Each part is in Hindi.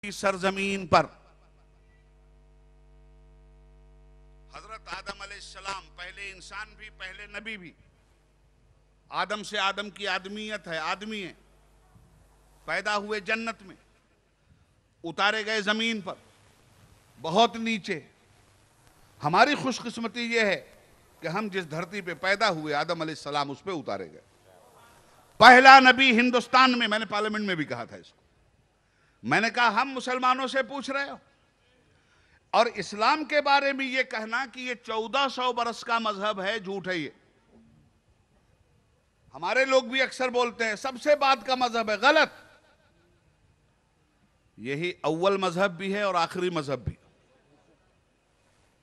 की सरजमीन पर हजरत आदम अलैहिस्सलाम, पहले इंसान भी पहले नबी भी, आदम से आदम की आदमियत है, आदमी है, पैदा हुए जन्नत में, उतारे गए जमीन पर बहुत नीचे। हमारी खुशकिस्मती यह है कि हम जिस धरती पे पैदा हुए आदम अलैहिस्सलाम उस पे उतारे गए। पहला नबी हिंदुस्तान में, मैंने पार्लियामेंट में भी कहा था इसको। मैंने कहा हम मुसलमानों से पूछ रहे हो और इस्लाम के बारे में यह कहना कि ये 1400 बरस का मजहब है, झूठ है। ये हमारे लोग भी अक्सर बोलते हैं सबसे बाद का मजहब है, गलत। यही अव्वल मजहब भी है और आखिरी मजहब भी।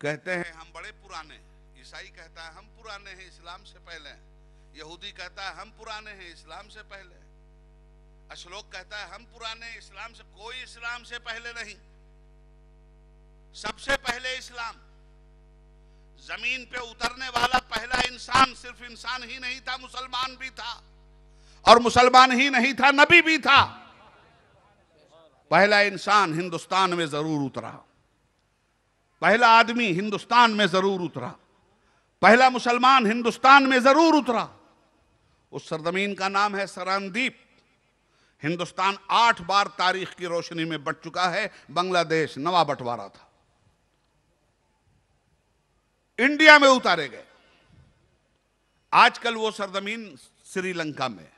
कहते हैं हम बड़े पुराने, ईसाई कहता है हम पुराने हैं, इस्लाम से पहले हैं। यहूदी कहता है हम पुराने हैं, इस्लाम से पहले हैं। अशलोक कहता है हम पुराने हैं, इस्लाम से। कोई इस्लाम से पहले नहीं, सबसे पहले इस्लाम। जमीन पे उतरने वाला पहला इंसान सिर्फ इंसान ही नहीं था, मुसलमान भी था, और मुसलमान ही नहीं था, नबी भी था। पहला इंसान हिंदुस्तान में जरूर उतरा, पहला आदमी हिंदुस्तान में जरूर उतरा, पहला मुसलमान हिंदुस्तान में जरूर उतरा। उस सरजमीन का नाम है सरांदीप। हिंदुस्तान 8 बार तारीख की रोशनी में बट चुका है। बांग्लादेश नवा बंटवारा था, इंडिया में उतारे गए। आजकल वो सरजमीन श्रीलंका में।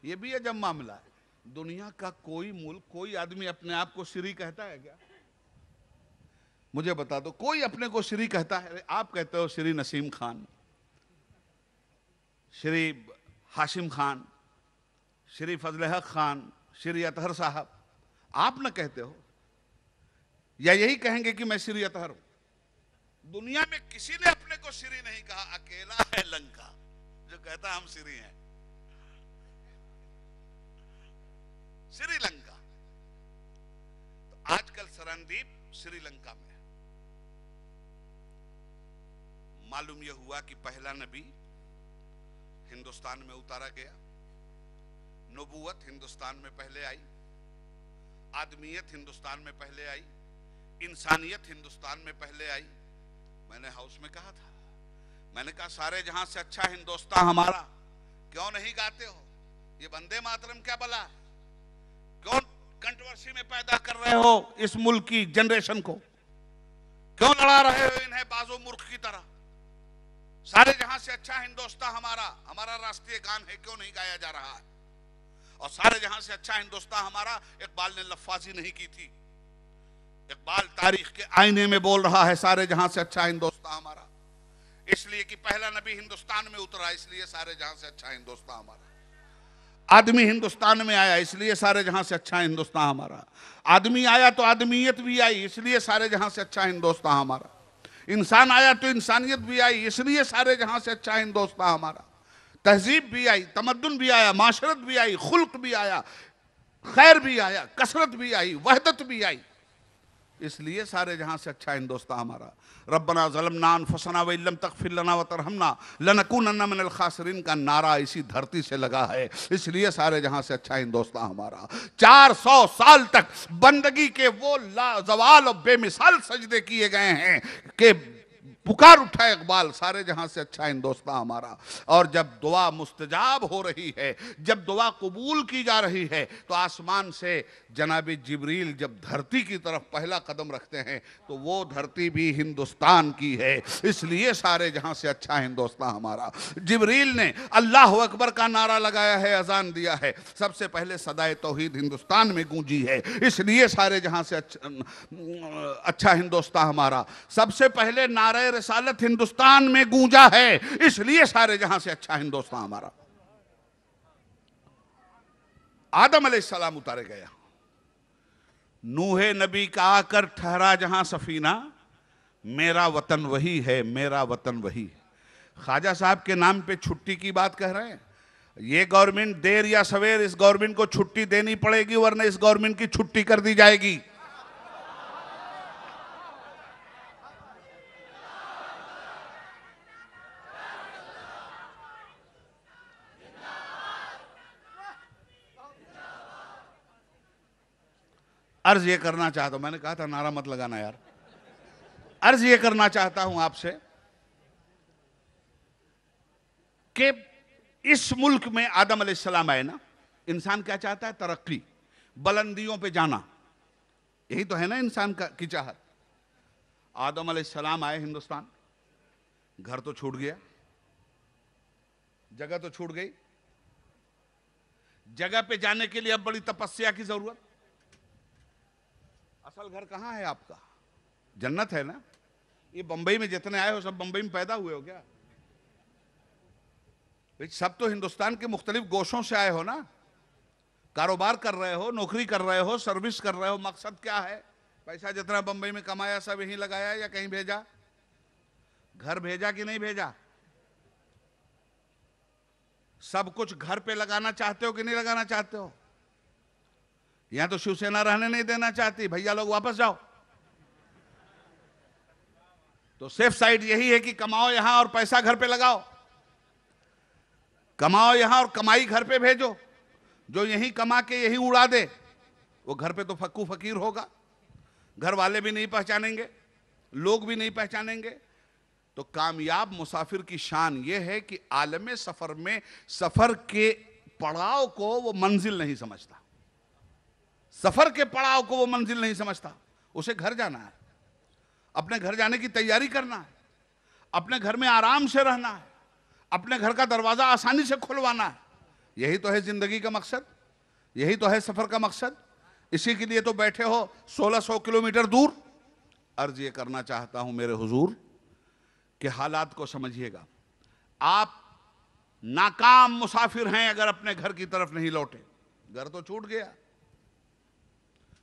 ये भी अजब मामला है, दुनिया का कोई मुल्क, कोई आदमी अपने आप को श्री कहता है क्या? मुझे बता दो, कोई अपने को श्री कहता है? आप कहते हो श्री नसीम खान, श्री हाशिम खान, श्री फजल हक खान, श्री अतहर साहब, आप ना कहते हो? या यही कहेंगे कि मैं श्री अतहर हूं? दुनिया में किसी ने अपने को श्री नहीं कहा, अकेला है लंका जो कहता हम श्री हैं, श्रीलंका। तो आजकल सरांदीप श्रीलंका में। मालूम यह हुआ कि पहला नबी हिंदुस्तान में उतारा गया, नबूवत हिंदुस्तान में पहले आई, आदमियत हिंदुस्तान में पहले आई, इंसानियत हिंदुस्तान में पहले आई। मैंने हाउस में कहा था, मैंने कहा सारे जहां से अच्छा हिंदुस्तान हमारा, क्यों नहीं गाते हो? ये वंदे मातरम क्या बला? क्यों कंट्रोवर्सी में पैदा कर रहे हो इस मुल्क की जनरेशन को? क्यों लड़ा रहे हो इन्हें बाजो मूर्ख की तरह? सारे जहां से अच्छा हिंदुस्तान हमारा, हमारा राष्ट्रीय गान है, क्यों नहीं गाया जा रहा है? और सारे जहां से अच्छा हिंदुस्तान हमारा, इकबाल ने लफ्फाजी नहीं की थी। इकबाल तारीख के आईने में बोल रहा है सारे जहां से अच्छा हिंदुस्तान हमारा, इसलिए कि पहला नबी हिंदुस्तान में उतरा, इसलिए सारे जहां से अच्छा हिंदुस्तान हमारा। आदमी हिंदुस्तान में आया, इसलिए सारे जहां से अच्छा हिंदुस्तान हमारा। आदमी आया तो आदमियत भी आई, इसलिए सारे जहां से अच्छा हिंदुस्तान हमारा। इंसान आया तो इंसानियत भी आई, इसलिए सारे जहां से अच्छा हिंदुस्तान हमारा। तहजीब भी आई, तमद्दुन भी आया, माशरत भी आई, खुल्क भी आया, खैर भी आया, कसरत भी आई, वहदत भी आई, इसलिए सारे जहां से अच्छा हिंदुस्तान हमारा। रब्बना ज़लमना अनफुसना व इल्लम तग़फिर लना व तरहमना लनकूनन्ना मिनल खासिरीन का नारा इसी धरती से लगा है, इसलिए सारे जहां से अच्छा हिंदुस्तान हमारा। 400 साल तक बंदगी के वो लाजवाल और बेमिसाल सजदे किए गए हैं कि पुकार उठा इकबाल, सारे जहां से अच्छा हिंदुस्तान हमारा। और जब दुआ मुस्तजाब हो रही है, जब दुआ कबूल की जा रही है, तो आसमान से जनाब जिब्रील जब धरती की तरफ पहला कदम रखते हैं तो वो धरती भी हिंदुस्तान की है, इसलिए सारे जहां से अच्छा हिंदुस्तान हमारा। जिब्रील ने अल्लाह अकबर का नारा लगाया है, अजान दिया है, सबसे पहले सदाए तौहीद हिंदुस्तान में गूंजी है, इसलिए सारे जहां से अच्छा हिंदुस्तान हमारा। सबसे पहले नारे रिसालत हिंदुस्तान में गूंजा है, इसलिए सारे जहां से अच्छा हिंदुस्तान हमारा। आदम अलैहिस्सलाम उतारे गया, नूहे नबी का आकर ठहरा जहां सफीना, मेरा वतन वही है, मेरा वतन वही है। ख्वाजा साहब के नाम पे छुट्टी की बात कह रहे हैं। ये गवर्नमेंट देर या सवेर इस गवर्नमेंट को छुट्टी देनी पड़ेगी, वरना इस गवर्नमेंट की छुट्टी कर दी जाएगी। अर्ज ये करना चाहता हूं, मैंने कहा था नारा मत लगाना यार, अर्ज ये करना चाहता हूं आपसे कि इस मुल्क में आदम अलैहिस्सलाम आए ना, इंसान क्या चाहता है? तरक्की, बुलंदियों पे जाना, यही तो है ना इंसान की चाहत। आदम अलैहिस्सलाम आए हिंदुस्तान, घर तो छूट गया, जगह तो छूट गई, जगह पे जाने के लिए अब बड़ी तपस्या की जरूरत। असल घर कहां है आपका? जन्नत है ना। ये बंबई में जितने आए हो सब बंबई में पैदा हुए हो क्या? भाई सब तो हिंदुस्तान के मुख्तलिफ गोशों से आए हो ना, कारोबार कर रहे हो, नौकरी कर रहे हो, सर्विस कर रहे हो, मकसद क्या है? पैसा जितना बंबई में कमाया सब यहीं लगाया या कहीं भेजा? घर भेजा कि नहीं भेजा? सब कुछ घर पे लगाना चाहते हो कि नहीं लगाना चाहते हो? यहां तो शिवसेना रहने नहीं देना चाहती, भैया लोग वापस जाओ। तो सेफ साइड यही है कि कमाओ यहां और पैसा घर पे लगाओ, कमाओ यहां और कमाई घर पे भेजो। जो यहीं कमा के यहीं उड़ा दे वो घर पे तो फक्कू फकीर होगा, घर वाले भी नहीं पहचानेंगे, लोग भी नहीं पहचानेंगे। तो कामयाब मुसाफिर की शान यह है कि आलम सफर में सफर के पड़ाव को वो मंजिल नहीं समझता, सफर के पड़ाव को वो मंजिल नहीं समझता। उसे घर जाना है, अपने घर जाने की तैयारी करना है, अपने घर में आराम से रहना है, अपने घर का दरवाजा आसानी से खुलवाना है। यही तो है जिंदगी का मकसद, यही तो है सफर का मकसद। इसी के लिए तो बैठे हो 1600 किलोमीटर दूर। अर्ज ये करना चाहता हूं मेरे हुजूर कि हालात को समझिएगा। आप नाकाम मुसाफिर हैं अगर अपने घर की तरफ नहीं लौटे। घर तो छूट गया,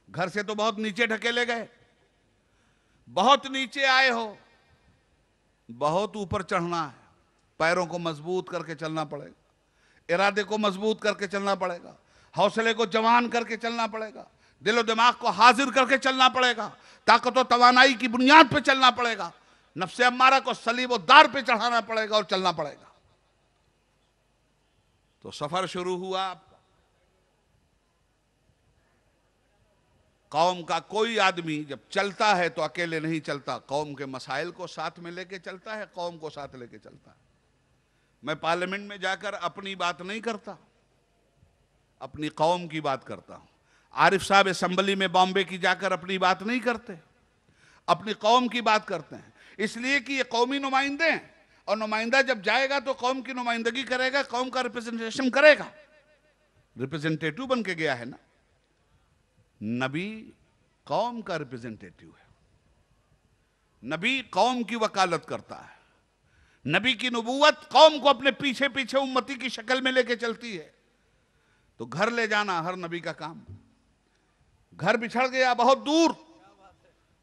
घर से तो बहुत नीचे ढकेले गए, बहुत नीचे आए हो, बहुत ऊपर चढ़ना है। पैरों को मजबूत करके चलना पड़ेगा, इरादे को मजबूत करके चलना पड़ेगा, हौसले को जवान करके चलना पड़ेगा, दिलो दिमाग को हाजिर करके चलना पड़ेगा, ताकत और तवानाई की बुनियाद पे चलना पड़ेगा, नफ्से अम्मारा को सलीब और दार पे चढ़ाना पड़ेगा और चलना पड़ेगा। तो सफर शुरू हुआ आपका। कौम का कोई आदमी जब चलता है तो अकेले नहीं चलता, कौम के मसाइल को साथ में लेके चलता है, कौम को साथ लेके चलता है। मैं पार्लियामेंट में जाकर अपनी बात नहीं करता, अपनी कौम की बात करता हूं। आरिफ साहब असेंबली में बॉम्बे की जाकर अपनी बात नहीं करते, अपनी कौम की बात करते हैं, इसलिए कि ये कौमी नुमाइंदे हैं और नुमाइंदा जब जाएगा तो कौम की नुमाइंदगी करेगा, कौम का रिप्रेजेंटेशन करेगा। रिप्रेजेंटेटिव बन के गया है ना, नबी कौम का रिप्रेजेंटेटिव है, नबी कौम की वकालत करता है, नबी की नबूवत कौम को अपने पीछे पीछे उम्मती की शक्ल में लेके चलती है। तो घर ले जाना हर नबी का काम। घर बिछड़ गया बहुत दूर,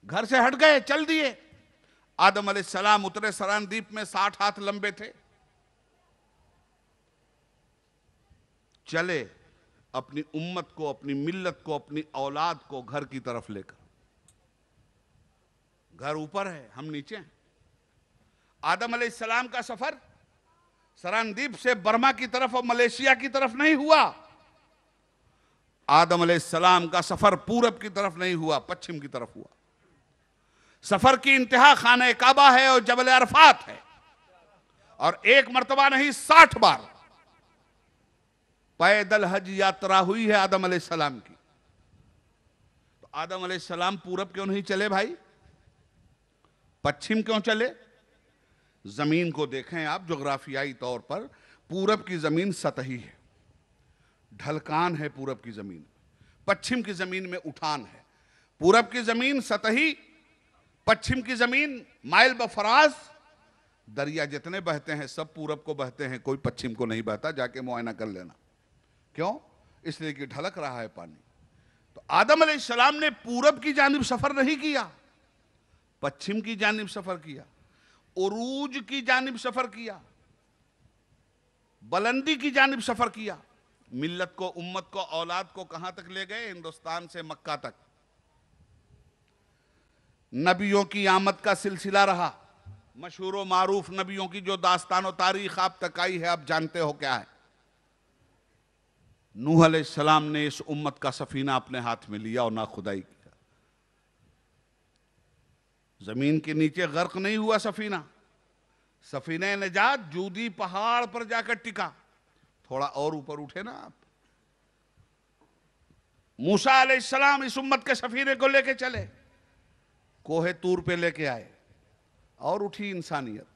घर से हट गए, चल दिए। आदम अलैहिस्सलाम उतरे सरान द्वीप में, 60 हाथ लंबे थे, चले अपनी उम्मत को, अपनी मिल्लत को, अपनी औलाद को घर की तरफ लेकर। घर ऊपर है, हम नीचे हैं। आदम अलैहिस्सलाम का सफर सरान द्वीप से बर्मा की तरफ और मलेशिया की तरफ नहीं हुआ। आदम अलैहिस्सलाम का सफर पूरब की तरफ नहीं हुआ, पश्चिम की तरफ हुआ। सफर की इंतहा खाने काबा है और जबल अरफात है, और एक मर्तबा नहीं 60 बार पैदल हज यात्रा हुई है आदम अलैहिस्सलाम की। तो आदम अलैहिस्सलाम पूरब क्यों नहीं चले भाई, पश्चिम क्यों चले? जमीन को देखें आप जोग्राफियाई तौर पर, पूरब की जमीन सतही है, ढलकान है पूरब की जमीन, पश्चिम की जमीन में उठान है। पूरब की जमीन सतही, पश्चिम की जमीन माइल बफराज। दरिया जितने बहते हैं सब पूरब को बहते हैं, कोई पश्चिम को नहीं बहता, जाके मुआयना कर लेना। क्यों? इसलिए कि ढलक रहा है पानी। तो आदम अलैहिस्सलाम ने पूरब की जानिब सफर नहीं किया, पश्चिम की जानिब सफर किया, उरूज की जानिब सफर किया, बुलंदी की जानिब सफर किया। मिल्लत को, उम्मत को, औलाद को कहां तक ले गए? हिंदुस्तान से मक्का तक। नबियों की आमद का सिलसिला रहा, मशहूर व मारूफ नबियों की जो दास्तान और तारीख आप तक आई है, आप जानते हो क्या है। नूह अलैहिस्सलाम ने इस उम्मत का सफीना अपने हाथ में लिया और ना खुदाई किया। जमीन के नीचे गर्क नहीं हुआ सफीना, सफीना नजात जूदी पहाड़ पर जाकर टिका। थोड़ा और ऊपर उठे ना आप। मूसा अलैहिस्सलाम इस उम्मत के सफीने को लेके चले, कोहे तूर पे लेके आए और उठी इंसानियत।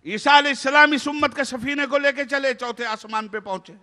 ईसा अलैहिस्सलाम इस उम्मत के सफीने को लेके चले, चौथे आसमान पे पहुंचे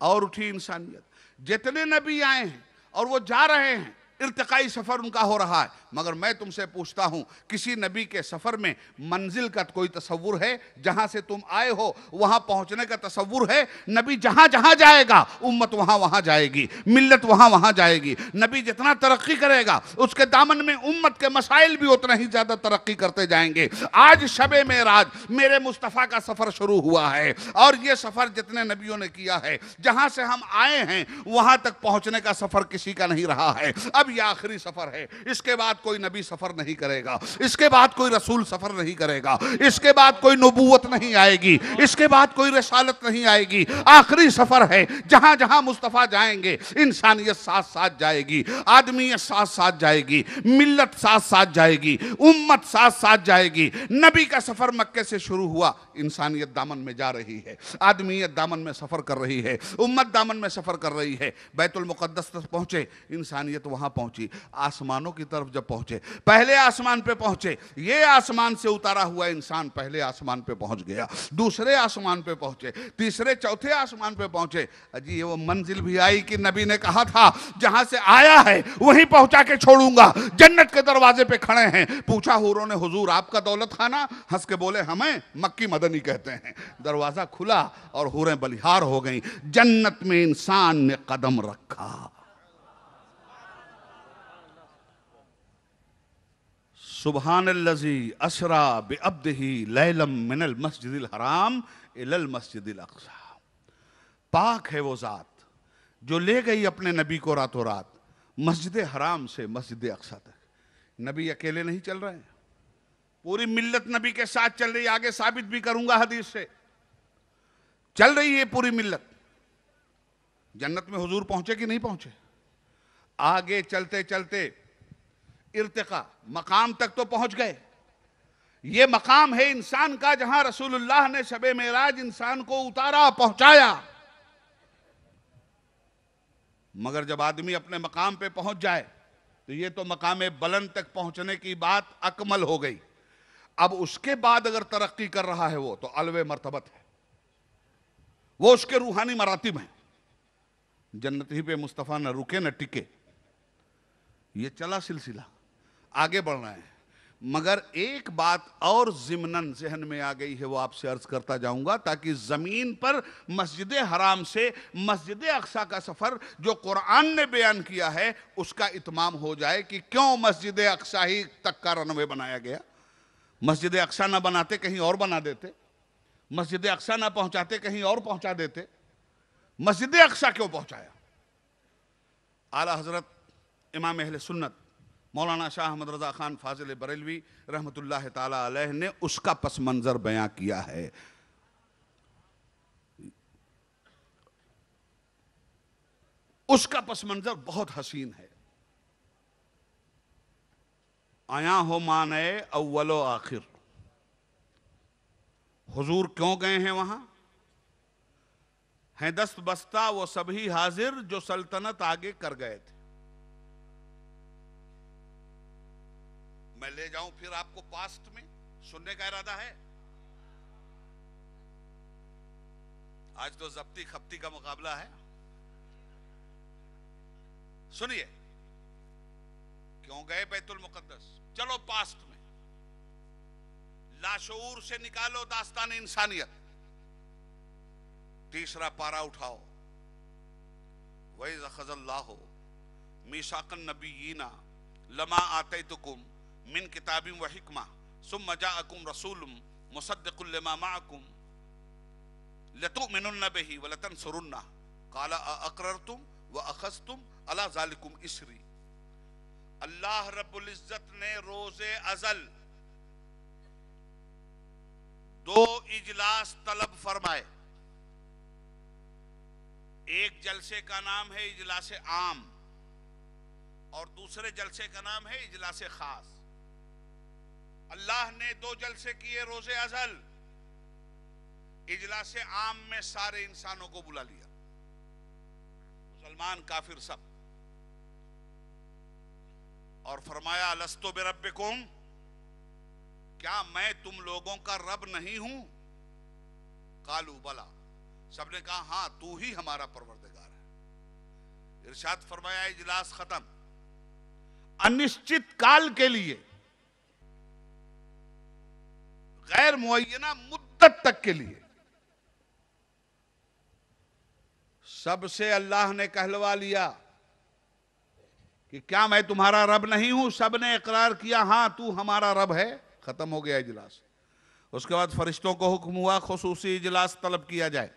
और उठी इंसानियत। जितने नबी आए हैं और वो जा रहे हैं, इर्तिकाई सफर उनका हो रहा है, मगर मैं तुमसे पूछता हूं, किसी नबी के सफर में मंजिल का कोई तसव्वुर है? जहां से तुम आए हो वहां पहुंचने का तसव्वुर है? नबी जहां जहां जाएगा उम्मत वहां वहां जाएगी, मिल्लत वहां वहां जाएगी। नबी जितना तरक्की करेगा उसके दामन में उम्मत के मसाइल भी उतना ही ज्यादा तरक्की करते जाएंगे। आज शबे मेराज मेरे मुस्तफ़ा का सफर शुरू हुआ है और ये सफर जितने नबियों ने किया है, जहां से हम आए हैं वहां तक पहुंचने का सफर किसी का नहीं रहा है। अब ये आखिरी सफर है, इसके बाद कोई नबी सफर नहीं करेगा, इसके बाद कोई रसूल सफर नहीं करेगा, इसके बाद कोई नबूवत नहीं आएगी, इसके बाद कोई रसालत नहीं आएगी। आखिरी सफर है, जहां जहां मुस्तफा जाएंगे इंसानियत साथ साथ जाएगी, आदमियत साथ साथ जाएगी, मिल्लत साथ साथ जाएगी, उम्मत साथ साथ जाएगी। नबी का सफर मक्के से शुरू हुआ, इंसानियत दामन में जा रही है, आदमियत दामन में सफर कर रही है, उम्मत दामन में सफर कर रही है। बैतुल मुकद्दस तक पहुंचे, इंसानियत वहां पहुंची। आसमानों की तरफ जब पहुंचे, पहले आसमान पे पहुंचे, ये आसमान से उतारा हुआ इंसान पहले आसमान पे पहुंच गया, दूसरे आसमान पे पहुंचे, तीसरे चौथे आसमान पे पहुंचे। अजी ये वो मंजिल भी आई कि नबी ने कहा था जहां से आया है वहीं पहुंचा के छोड़ूंगा। जन्नत के दरवाजे पे खड़े हैं, पूछा हूरों ने, हुजूर आपका दौलत खाना? हंस के बोले, हमें मक्की मदनी कहते हैं। दरवाजा खुला और हूरें बलिहार हो गई। जन्नत में इंसान ने कदम रखा। सुब्हानल्लज़ी असरा बिअब्दिही लैलम मिनल मस्जिदिल हराम इलल मस्जिदिल अक़सा। पाक है वो ज़ात जो ले गई अपने नबी को रातों रात मस्जिद हराम से मस्जिद अक़सा तक। नबी अकेले नहीं चल रहे हैं, पूरी मिल्लत नबी के साथ चल रही है। आगे साबित भी करूंगा हदीस से, चल रही है पूरी मिल्लत। जन्नत में हुजूर पहुंचे कि नहीं पहुंचे? आगे चलते चलते इर्तिका मकाम तक तो पहुंच गए। ये मकाम है इंसान का, जहां रसूलुल्लाह ने शबे मेराज इंसान को उतारा, पहुंचाया। मगर जब आदमी अपने मकाम पे पहुंच जाए तो ये तो मकाम बुलंद तक पहुंचने की बात अकमल हो गई। अब उसके बाद अगर तरक्की कर रहा है वो तो अलवे मर्तबत है, वो उसके रूहानी मरातिब हैं। जन्नत ही पे मुस्तफ़ा न रुके न टिके, ये चला सिलसिला, आगे बढ़ना है। मगर एक बात और ज़िम्नन ज़हन में आ गई है, वो आपसे अर्ज करता जाऊंगा ताकि ज़मीन पर मस्जिद हराम से मस्जिद अक़सा का सफ़र जो कुरान ने बयान किया है उसका इत्माम हो जाए कि क्यों मस्जिद अक़सा ही तक का रनवे बनाया गया। मस्जिद अक़सा ना बनाते कहीं और बना देते, मस्जिद अक़सा ना पहुंचाते कहीं और पहुंचा देते, मस्जिद अक़सा क्यों पहुंचाया? आला हज़रत इमाम अहले सुन्नत मौलाना शाह अहमद रज़ा खान फाजिल बरेलवी रहमतुल्लाह ताला अलैह ने उसका पस मंज़र बयां किया है। उसका पस मंज़र बहुत हसीन है। आया हो माने अव्वलो आखिर, हुजूर क्यों गए हैं वहां? हैं दस्त बस्ता वो सभी हाजिर जो सल्तनत आगे कर गए थे। मैं ले जाऊं फिर आपको पास्ट में, सुनने का इरादा है? आज तो जब्ती खपती का मुकाबला है। सुनिए, क्यों गए बैतुल मुकद्दस? चलो पास्ट में, लाशऊर से निकालो दास्तान इंसानियत, तीसरा पारा उठाओ। वइज़ अख़ज़ल्लाहु मीसाक़न नबिय्यीना लमा आतैतुकुम मिन किताबिन व हिकमा सुम्मा जाअकुम रसूलुम मुसद्दिक़ुल लिमा मअकुम लतुमिनुन्न बिही व लतंसुरुन्ना क़ाला अअक़ररतुम व अख़ज़तुम अला ज़ालिकुम इसरी। अल्लाह रब्बुल इज़्ज़त ने रोज़े अज़ल 2 इजलास तलब फरमाए। एक जलसे का नाम है इजलासे आम और दूसरे जलसे का नाम है इजलासे खास। अल्लाह ने दो जलसे किए रोजे अजल। इजलासे आम में सारे इंसानों को बुला लिया, मुसलमान काफिर सब, और फरमाया अलस्तो बिरब्बिकुम, क्या मैं तुम लोगों का रब नहीं हूं? कालू बला, सबने कहा हां तू ही हमारा परवरदिगार है। इरशाद फरमाया इजलास खत्म, अनिश्चित काल के लिए, गैर मुअय्यना मुद्दत तक के लिए सबसे अल्लाह ने कहलवा लिया कि क्या मैं तुम्हारा रब नहीं हूं? सबने इकरार किया हां तू हमारा रब है। खत्म हो गया इजलास। उसके बाद फरिश्तों को हुक्म हुआ खुसूसी इजलास तलब किया जाए,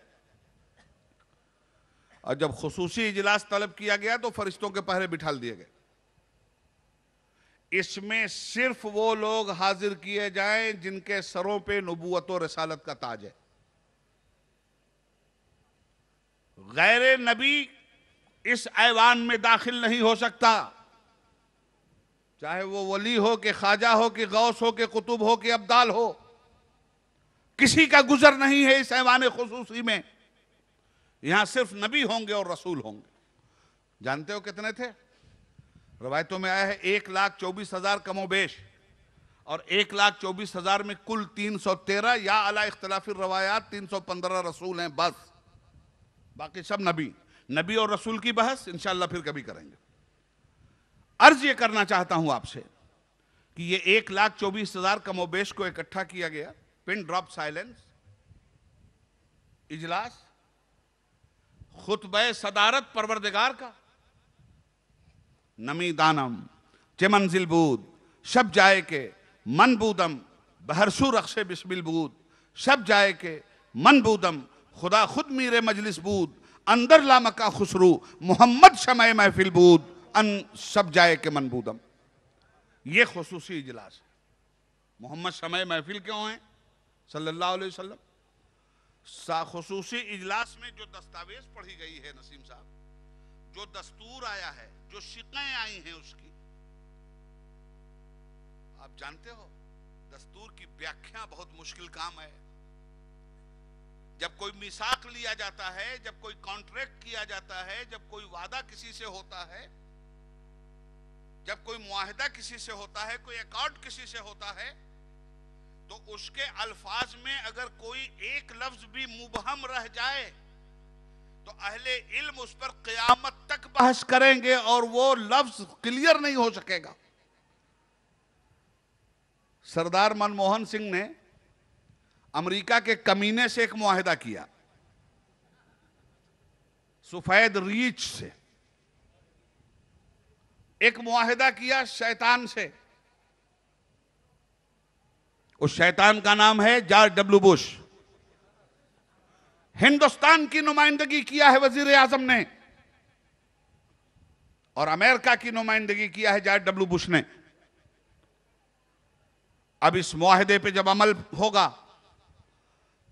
और जब खुसूसी इजलास तलब किया गया तो फरिश्तों के पहरे बिठाल दिए गए। इसमें सिर्फ वो लोग हाजिर किए जाएं जिनके सरों पे नबूवत और रिसालत का ताज है। गैर नबी इस ऐवान में दाखिल नहीं हो सकता, चाहे वो वली हो कि ख्वाजा हो कि गौस हो कि कुतुब हो कि अब्दाल हो, किसी का गुजर नहीं है इस ऐवान खुसूसी में। यहां सिर्फ नबी होंगे और रसूल होंगे। जानते हो कितने थे? रवायतों में आया है 1,24,000 कमोबेश, और 1,24,000 में कुल 313 या अला इख्तिलाफी रवायात 315 रसूल हैं बस, बाकी सब नबी। नबी और रसूल की बहस इंशाअल्लाह फिर कभी करेंगे। अर्ज ये करना चाहता हूं आपसे कि ये 1,24,000 कमोबेश को इकट्ठा किया गया, पिन ड्रॉप साइलेंस, इजलास, खुतबे सदारत परवरदिगार का, नमी दानम चे मंजिल बूद शब जाए के मन बूदम बहरसू रख्शे बिस्मिल बूद, शब जाए के मन बूदम खुदा खुद मीरे मजलिस बूद, अंदर लामका खुसरू मोहम्मद शमय महफिल बूद, अन सब जाए के मन बूदम। ये खुसूसी इजलास है। मोहम्मद शमय महफिल क्यों है? सल्लल्लाहु अलैहि वसल्लम। खुसूसी इजलास में जो दस्तावेज पढ़ी गई है नसीम साहब, जो दस्तूर आया है, जो शिकायतें आई हैं उसकी, आप जानते हो दस्तूर की व्याख्या बहुत मुश्किल काम है। जब कोई मिसाक लिया जाता है, जब कोई कॉन्ट्रैक्ट किया जाता है, जब कोई वादा किसी से होता है, जब कोई मुआहिदा किसी से होता है, कोई अकॉर्ड किसी से होता है, तो उसके अल्फाज में अगर कोई एक लफ्ज भी मुबहम रह जाए तो अहले इल्म उस पर क़यामत तक बहस करेंगे और वो लफ्ज क्लियर नहीं हो सकेगा। सरदार मनमोहन सिंह ने अमेरिका के कमीने से एक मुआहिदा किया, सफेद रीछ से एक मुआहिदा किया शैतान से। उस शैतान का नाम है जॉर्ज डब्ल्यू बुश। हिंदुस्तान की नुमाइंदगी किया है वजीर आजम ने, और अमेरिका की नुमाइंदगी किया है जॉर्ज डब्ल्यू बुश ने। अब इस मुआहिदे पे जब अमल होगा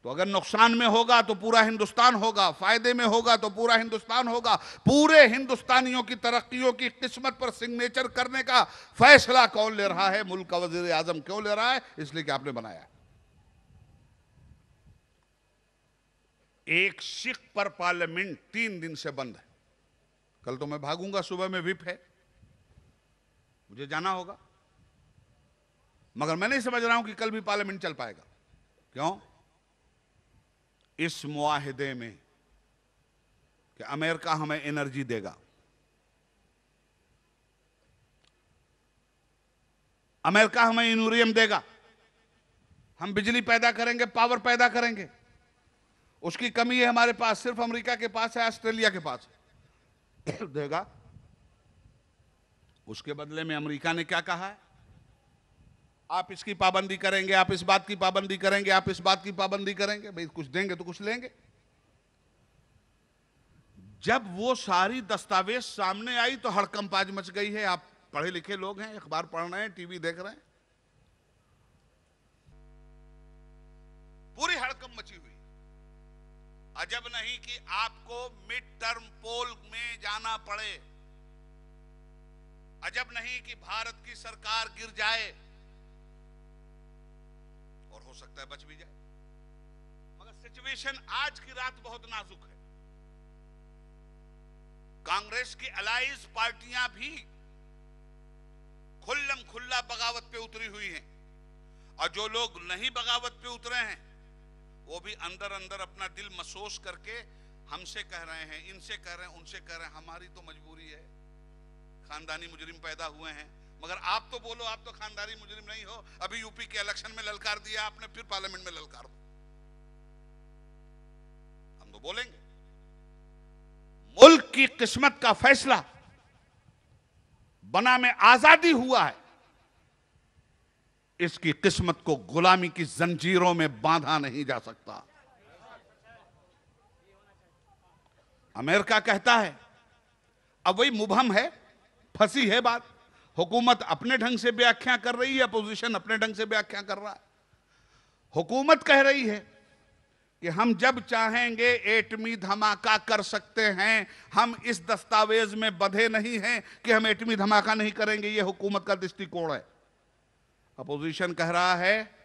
तो अगर नुकसान में होगा तो पूरा हिंदुस्तान होगा, फायदे में होगा तो पूरा हिंदुस्तान होगा। पूरे हिंदुस्तानियों की तरक्कियों की किस्मत पर सिग्नेचर करने का फैसला कौन ले रहा है? मुल्क का वजीर आजम क्यों ले रहा है? इसलिए कि आपने बनाया। एक सिख पर पार्लियामेंट 3 दिन से बंद है। कल तो मैं भागूंगा, सुबह में विप है, मुझे जाना होगा, मगर मैं नहीं समझ रहा हूं कि कल भी पार्लियामेंट चल पाएगा। क्यों? इस मुआहिदे में कि अमेरिका हमें एनर्जी देगा, अमेरिका हमें यूरेनियम देगा, हम बिजली पैदा करेंगे, पावर पैदा करेंगे। उसकी कमी है हमारे पास, सिर्फ अमेरिका के पास है, ऑस्ट्रेलिया के पास देगा। उसके बदले में अमेरिका ने क्या कहा है? आप इसकी पाबंदी करेंगे, आप इस बात की पाबंदी करेंगे, आप इस बात की पाबंदी करेंगे। भाई कुछ देंगे तो कुछ लेंगे। जब वो सारी दस्तावेज सामने आई तो हड़कंपाज मच गई है। आप पढ़े लिखे लोग हैं, अखबार पढ़ रहे हैं, टीवी देख रहे हैं, पूरी हड़कंप मची हुई। अजब नहीं कि आपको मिड टर्म पोल में जाना पड़े, अजब नहीं कि भारत की सरकार गिर जाए, और हो सकता है बच भी जाए। मगर सिचुएशन आज की रात बहुत नाजुक है। कांग्रेस की अलाइज पार्टियां भी खुल्लम खुल्ला बगावत पे उतरी हुई हैं, और जो लोग नहीं बगावत पे उतरे हैं वो भी अंदर अंदर अपना दिल महसूस करके हमसे कह रहे हैं, इनसे कह रहे हैं, उनसे कह रहे हैं, हमारी तो मजबूरी है, खानदानी मुजरिम पैदा हुए हैं। मगर आप तो बोलो, आप तो खानदानी मुजरिम नहीं हो। अभी यूपी के इलेक्शन में ललकार दिया आपने, फिर पार्लियामेंट में ललकार दो, हम तो बोलेंगे। मुल्क की किस्मत का फैसला बना में आजादी हुआ है, इसकी किस्मत को गुलामी की जंजीरों में बांधा नहीं जा सकता। अमेरिका कहता है, अब वही मुबहम है, फंसी है बात। हुकूमत अपने ढंग से व्याख्या कर रही है, अपोजिशन अपने ढंग से व्याख्या कर रहा है। हुकूमत कह रही है कि हम जब चाहेंगे एटमी धमाका कर सकते हैं, हम इस दस्तावेज में बंधे नहीं हैं कि हम एटमी धमाका नहीं करेंगे। यह हुकूमत का दृष्टिकोण है। अपोजिशन कह रहा है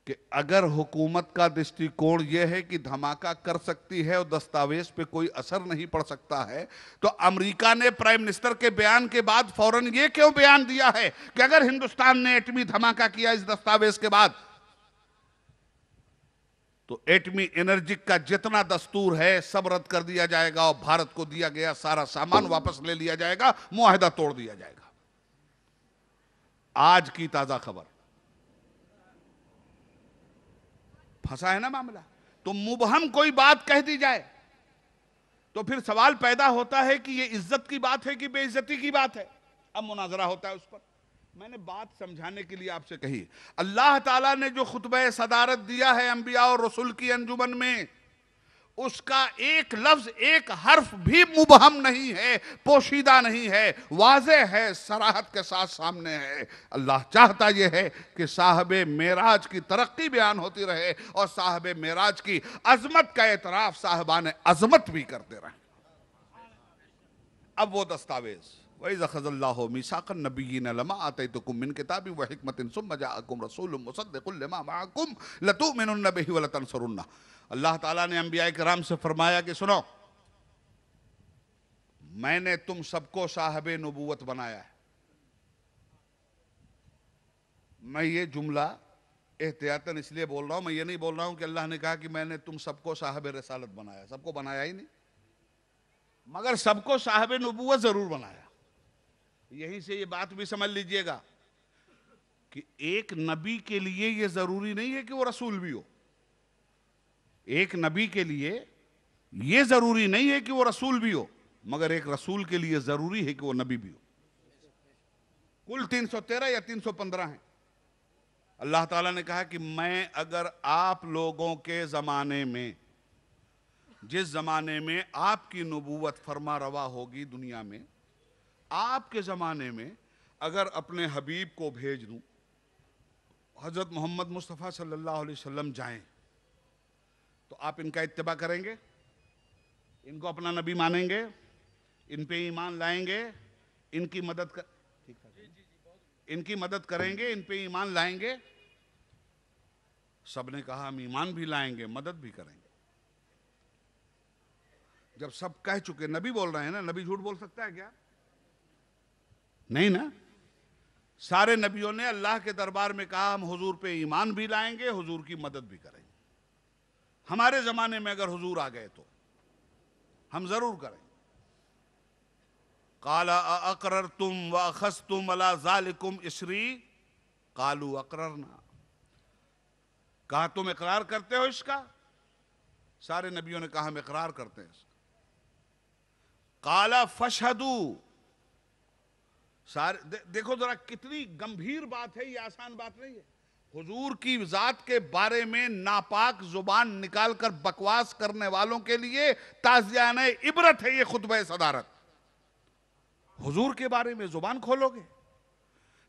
कि अगर हुकूमत का दृष्टिकोण यह है कि धमाका कर सकती है और दस्तावेज पे कोई असर नहीं पड़ सकता है, तो अमेरिका ने प्राइम मिनिस्टर के बयान के बाद फौरन यह क्यों बयान दिया है कि अगर हिंदुस्तान ने एटमी धमाका किया इस दस्तावेज के बाद, तो एटमी एनर्जी का जितना दस्तूर है सब रद्द कर दिया जाएगा और भारत को दिया गया सारा सामान वापस ले लिया जाएगा, मुआहदा तोड़ दिया जाएगा। आज की ताजा खबर, फंसा है ना मामला। तो मुबहम कोई बात कह दी जाए तो फिर सवाल पैदा होता है कि ये इज्जत की बात है कि बेइज्जती की बात है। अब मुनाजरा होता है उस पर। मैंने बात समझाने के लिए आपसे कही, अल्लाह ताला ने जो खुतबा सदारत दिया है अंबिया और रसूल की अंजुमन में, उसका एक लफ्ज एक हर्फ भी मुबहम नहीं है, पोशीदा नहीं है, वाज़े है, सराहत के साथ सामने है। अल्लाह चाहता यह है कि साहबे मेराज की तरक्की बयान होती रहे और साहबे मेराज की अजमत का एतराफ साहबान अजमत भी करते रहे। अब वो दस्तावेज, वइज़ अख़ज़ल्लाहु मीसाक़न नबिय्यीन लमा आतैतुकुम मिन किताबिन व हिकमतिन सुम्मा जाअकुम रसूलुम मुसद्दिक़ुन लिमा मअकुम लतुमिनुन्न बिही व लतंसुरुन्ना। अल्लाह ताला ने अंबिया किराम से फरमाया कि सुनो, मैंने तुम सबको साहबे नबूवत बनाया है। मैं ये जुमला एहतियातन इसलिए बोल रहा हूं, मैं ये नहीं बोल रहा हूं कि अल्लाह ने कहा कि मैंने तुम सबको साहबे रिसालत बनाया। सबको बनाया ही नहीं, मगर सबको साहबे नबूवत जरूर बनाया। यहीं से ये बात भी समझ लीजिएगा कि एक नबी के लिए यह जरूरी नहीं है कि वो रसूल भी हो। एक नबी के लिए यह जरूरी नहीं है कि वो रसूल भी हो, मगर एक रसूल के लिए जरूरी है कि वो नबी भी हो। कुल 313 या 315 हैं। अल्लाह ताला ने कहा कि मैं अगर आप लोगों के जमाने में, जिस जमाने में आपकी नबूवत फरमा रवा होगी दुनिया में, आपके जमाने में अगर अपने हबीब को भेज दूं, हजरत मोहम्मद मुस्तफ़ा सल्लल्लाहु अलैहि वसल्लम जाएं, तो आप इनका इत्तिबा करेंगे, इनको अपना नबी मानेंगे, इन पे ईमान लाएंगे, इनकी मदद कर इनकी मदद करेंगे, इन पे ईमान लाएंगे। सब ने कहा हम ईमान भी लाएंगे, मदद भी करेंगे। जब सब कह चुके, नबी बोल रहे हैं ना, नबी झूठ बोल सकता है क्या? नहीं ना। सारे नबियों ने अल्लाह के दरबार में कहा हम हुजूर पे ईमान भी लाएंगे, हुजूर की मदद भी करेंगे। हमारे जमाने में अगर हुजूर आ गए तो हम जरूर करेंगे। काला अक़ररतुम व अख़ज़्तुम अला ज़ालिकुम इस्री कालू अक़ररना। कहा तुम इकरार करते हो इसका? सारे नबियों ने कहा हम इकरार करते हैं इसका। काला फशहदू। सारे देखो जरा कितनी गंभीर बात है, ये आसान बात नहीं है। हुजूर की जात के बारे में नापाक जुबान निकालकर बकवास करने वालों के लिए ताज़ियाने इबरत है ये खुतबा सदारत। हुजूर के बारे में जुबान खोलोगे,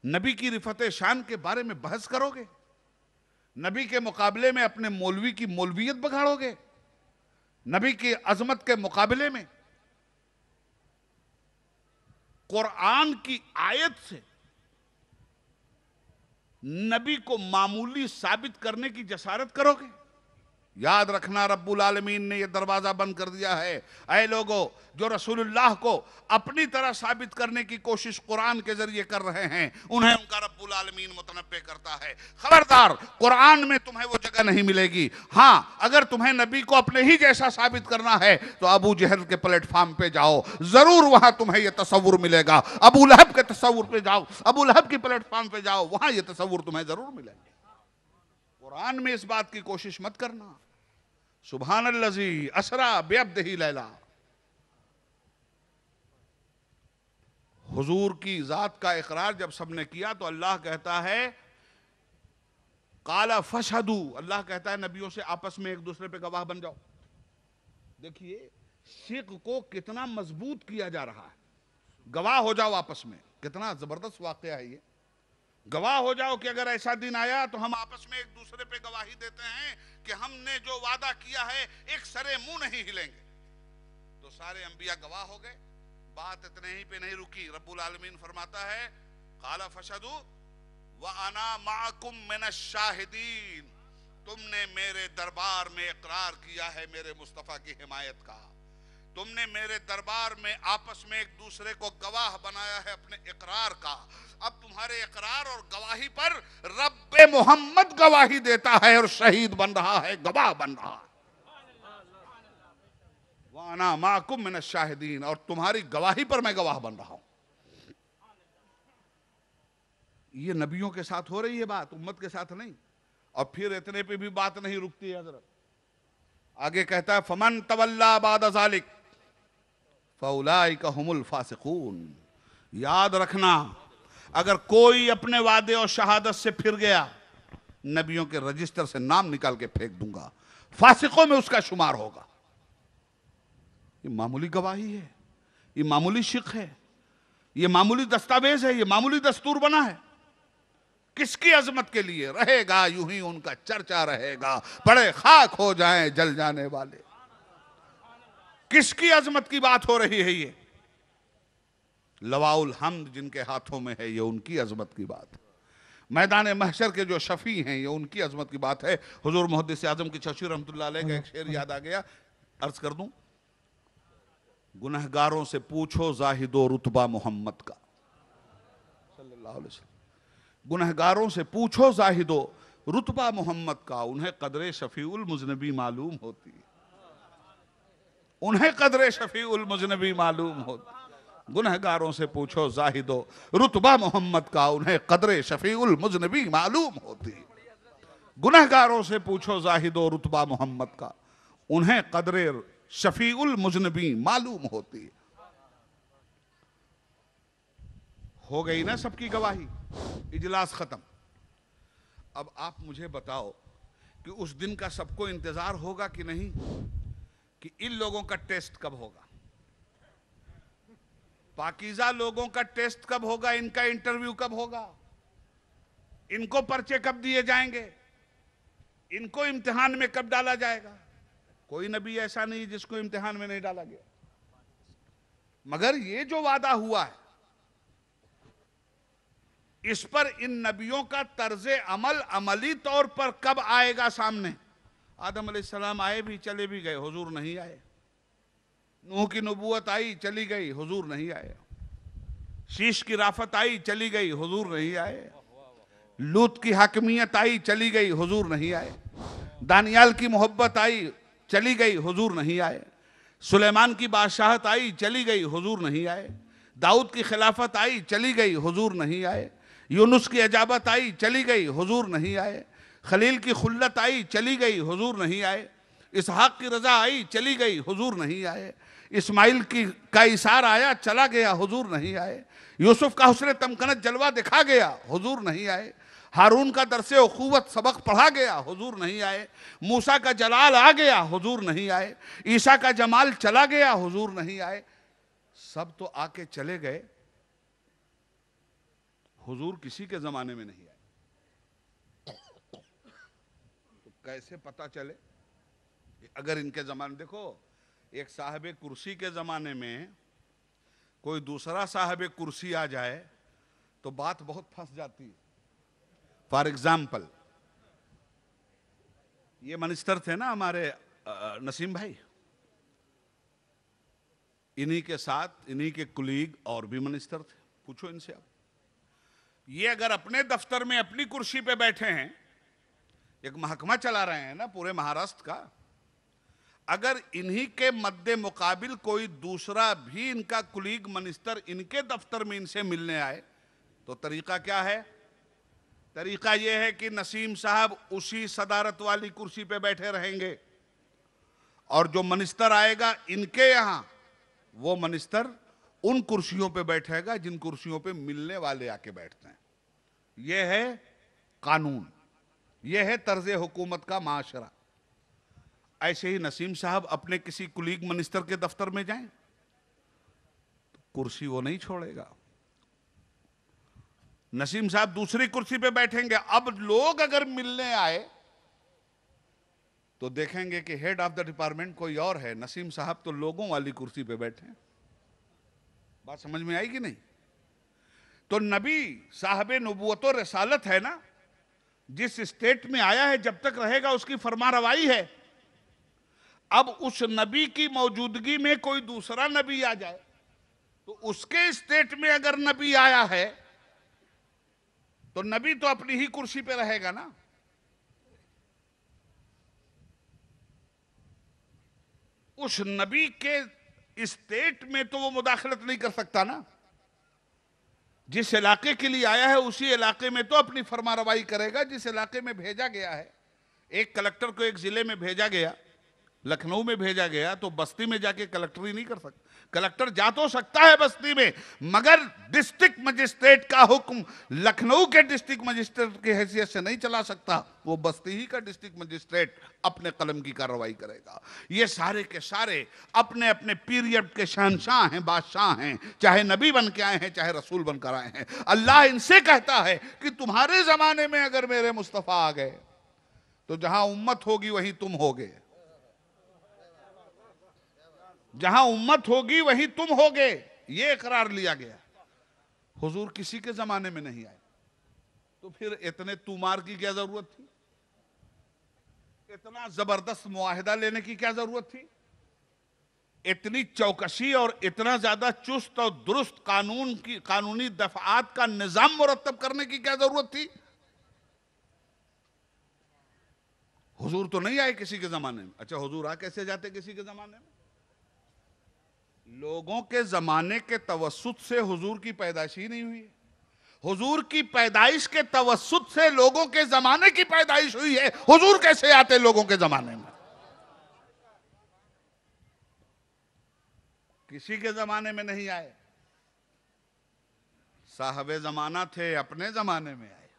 नबी की रिफत शान के बारे में बहस करोगे, नबी के मुकाबले में अपने मौलवी की मौलवियत बगाड़ोगे? नबी की अजमत के मुकाबले में कुरान की आयत से नबी को मामूली साबित करने की जसारत करोगे? याद रखना, रब्बुल आलमीन ने यह दरवाजा बंद कर दिया है। ऐ लोगों, जो रसूलुल्लाह को अपनी तरह साबित करने की कोशिश कुरान के जरिए कर रहे हैं, उन्हें उनका रब्बुल आलमीन मुतनब्बे करता है। खबरदार, कुरान में तुम्हें वो जगह नहीं मिलेगी। हाँ, अगर तुम्हें नबी को अपने ही जैसा साबित करना है तो अबू जहल के प्लेटफॉर्म पे जाओ, जरूर वहां तुम्हें यह तसव्वुर मिलेगा। अबू लहब के तसव्वुर पे जाओ, अबू लहब की प्लेटफॉर्म पे जाओ, वहां यह तसव्वुर तुम्हें जरूर मिलेगा। कुरान में इस बात की कोशिश मत करना। सुभानल्लज़ी असरा बिअब्दिही लैला। हुजूर की जात का इकरार जब सबने किया तो अल्लाह कहता है काला फशहदू, अल्लाह कहता है नबियों से आपस में एक दूसरे पे गवाह बन जाओ। देखिए शिर्क को कितना मजबूत किया जा रहा है। गवाह हो जाओ आपस में, कितना जबरदस्त वाकया है ये। गवाह हो जाओ कि अगर ऐसा दिन आया तो हम आपस में एक दूसरे पे गवाही देते हैं कि हमने जो वादा किया है एक सरे मुंह नहीं हिलेंगे। तो सारे अंबिया गवाह हो गए। बात इतने ही पे नहीं रुकी, रब्बुल आलमीन फरमाता है काला फशदू व अना माकुम मिनश शाहिदीन, तुमने मेरे दरबार में इकरार किया है मेरे मुस्तफा की हिमायत का, तुमने मेरे दरबार में आपस में एक दूसरे को गवाह बनाया है अपने इकरार का। अब तुम्हारे इकरार और गवाही पर रब्बे मोहम्मद गवाही देता है और शहीद बन रहा है, गवाह बन रहा है। वाना माकुम मिनश शाहिदीन, और तुम्हारी गवाही पर मैं गवाह बन रहा हूं। ये नबियों के साथ हो रही है बात, उम्मत के साथ नहीं। और फिर इतने पे भी बात नहीं रुकती है हजरत, आगे कहता है फमन तवल्ला बाद ज़ालिक फउलाइका हुमुल फासिकून। याद रखना, अगर कोई अपने वादे और शहादत से फिर गया, नबियों के रजिस्टर से नाम निकाल के फेंक दूंगा, फासिकों में उसका शुमार होगा। ये मामूली गवाही है, ये मामूली शिक है, ये मामूली दस्तावेज है, ये मामूली दस्तूर बना है। किसकी अजमत के लिए रहेगा? यूं ही उनका चर्चा रहेगा, पड़े खाक हो जाएं जल जाने वाले। किसकी अजमत की बात हो रही है? ये लवाउल हम्द जिनके हाथों में है, ये उनकी अजमत की बात है। मैदान महशर के जो शफी हैं, ये उनकी अजमत की बात है। हुजूर मुहद्दिस आजम की चौशी रहमतुल्लाह अलैह का एक शेर याद आ गया, अर्ज कर दूं। गुनहगारों से पूछो जाहिदो रुतबा मोहम्मद का, सल्लल्लाहु अलैहि वसल्लम। गुनहगारों से पूछो जाहिदो रुतबा मोहम्मद का, उन्हें कदरे शफीउल मुजनबी मालूम होती है, उन्हें कदरे शफीउल मुजनबी मालूम होती। गुनहगारों से पूछो जाहिदो रुतबा मोहम्मद का, उन्हें कदरे शफीउल मुजनबी मालूम होती। गुनहगारों से पूछो जाहिदो रुतबा मोहम्मद का, उन्हें कदरे शफीउल मुजनबी मालूम होती। हो गई ना सबकी गवाही, इजलास खत्म। अब आप मुझे बताओ कि उस दिन का सबको इंतजार होगा कि नहीं, कि इन लोगों का टेस्ट कब होगा, पाकीज़ा लोगों का टेस्ट कब होगा, इनका इंटरव्यू कब होगा, इनको पर्चे कब दिए जाएंगे, इनको इम्तिहान में कब डाला जाएगा। कोई नबी ऐसा नहीं जिसको इम्तिहान में नहीं डाला गया। मगर ये जो वादा हुआ है, इस पर इन नबियों का तर्जे अमल अमली तौर पर कब आएगा सामने। आदम अलैहिस्सलाम आए भी चले भी गए, हुजूर नहीं आए। नूह की नबूवत आई चली गई, हुजूर नहीं आए। शीश की राफत आई चली गई, हुजूर नहीं आए। लूत की हाकिमियत आई चली गई, हुजूर नहीं आए। दानियाल की मोहब्बत आई चली गई, हुजूर नहीं आए। सुलेमान की बादशाहत आई चली गई, हुजूर नहीं आए। दाऊद की खिलाफत आई चली गई, हुजूर नहीं आए। यूनुस की अजाबत आई चली गई, हुजूर नहीं आए। खलील की खुल्लत आई चली गई, हुजूर नहीं आए। इसहाक की रजा आई चली गई, हुजूर नहीं आए। इस्माइल का इशार आया चला गया, हुजूर नहीं आए। यूसुफ का हुस्न तमकनत जलवा दिखा गया, हुजूर नहीं आए। हारून का दरसे उखुवत सबक पढ़ा गया, हुजूर नहीं आए। मूसा का जलाल आ गया, हुजूर नहीं आए। ईसा का जमाल चला गया, हुजूर नहीं आए। सब तो आके चले गए, हुजूर किसी के जमाने में नहीं आए। कैसे पता चले? अगर इनके जमाने, देखो एक साहब कुर्सी के जमाने में कोई दूसरा साहब कुर्सी आ जाए तो बात बहुत फंस जाती है। फॉर एग्जाम्पल, ये मिनिस्टर थे ना हमारे नसीम भाई, इन्हीं के साथ इन्हीं के कुलीग और भी मिनिस्टर थे, पूछो इनसे आप। ये अगर अपने दफ्तर में अपनी कुर्सी पे बैठे हैं, एक महकमा चला रहे हैं ना पूरे महाराष्ट्र का, अगर इन्हीं के मद्दे मुकाबिल कोई दूसरा भी इनका कुलीग मिनिस्टर इनके दफ्तर में इनसे मिलने आए तो तरीका क्या है? तरीका यह है कि नसीम साहब उसी सदारत वाली कुर्सी पे बैठे रहेंगे और जो मिनिस्टर आएगा इनके यहां, वो मिनिस्टर उन कुर्सियों पे बैठेगा जिन कुर्सियों पे मिलने वाले आके बैठते हैं। यह है कानून, यह है तर्ज हुकूमत का माशरा। ऐसे ही नसीम साहब अपने किसी कुलीग मिनिस्टर के दफ्तर में जाएं तो कुर्सी वो नहीं छोड़ेगा। नसीम साहब दूसरी कुर्सी पे बैठेंगे। अब लोग अगर मिलने आए तो देखेंगे कि हेड ऑफ द डिपार्टमेंट कोई और है, नसीम साहब तो लोगों वाली कुर्सी पे बैठे हैं। बात समझ में आई कि नहीं? तो नबी साहब नबूवत और रसालत है ना, जिस स्टेट में आया है जब तक रहेगा उसकी फरमारवाई है। अब उस नबी की मौजूदगी में कोई दूसरा नबी आ जाए तो उसके स्टेट में अगर नबी आया है तो नबी तो अपनी ही कुर्सी पे रहेगा ना। उस नबी के स्टेट में तो वो मुदाखलत नहीं कर सकता ना। जिस इलाके के लिए आया है उसी इलाके में तो अपनी फरमारवाई करेगा। जिस इलाके में भेजा गया है, एक कलेक्टर को एक जिले में भेजा गया, लखनऊ में भेजा गया, तो बस्ती में जाके कलेक्टर ही नहीं कर सकता। कलेक्टर जा तो सकता है बस्ती में, मगर डिस्ट्रिक्ट मजिस्ट्रेट का हुक्म लखनऊ के डिस्ट्रिक्ट मजिस्ट्रेट की हैसियत से नहीं चला सकता। वो बस्ती ही का डिस्ट्रिक्ट मजिस्ट्रेट अपने कलम की कार्रवाई करेगा। ये सारे के सारे अपने अपने पीरियड के शहंशाह हैं, बादशाह हैं, चाहे नबी बन के आए हैं चाहे रसूल बनकर आए हैं। अल्लाह इनसे कहता है कि तुम्हारे जमाने में अगर मेरे मुस्तफा आ गए तो जहां उम्मत होगी वहीं तुम होगे, जहां उम्मत होगी वहीं तुम होगे। ये इकरार लिया गया। हुजूर किसी के जमाने में नहीं आए तो फिर इतने तुमार की क्या जरूरत थी? इतना जबरदस्त मुआहिदा लेने की क्या जरूरत थी? इतनी चौकसी और इतना ज्यादा चुस्त और दुरुस्त कानूनी दफात का निजाम मुरत्तब करने की क्या जरूरत थी? हुजूर तो नहीं आए किसी के जमाने में। अच्छा, हुजूर आ कैसे जाते किसी के जमाने में? लोगों के जमाने के तवस्सुत से हुजूर की पैदाइश ही नहीं हुई है। हुजूर की पैदाइश के तवस्सुत से लोगों के जमाने की पैदाइश हुई है। हुजूर कैसे आते लोगों के जमाने में? किसी के जमाने में नहीं आए। साहबे जमाना थे, अपने जमाने में आए।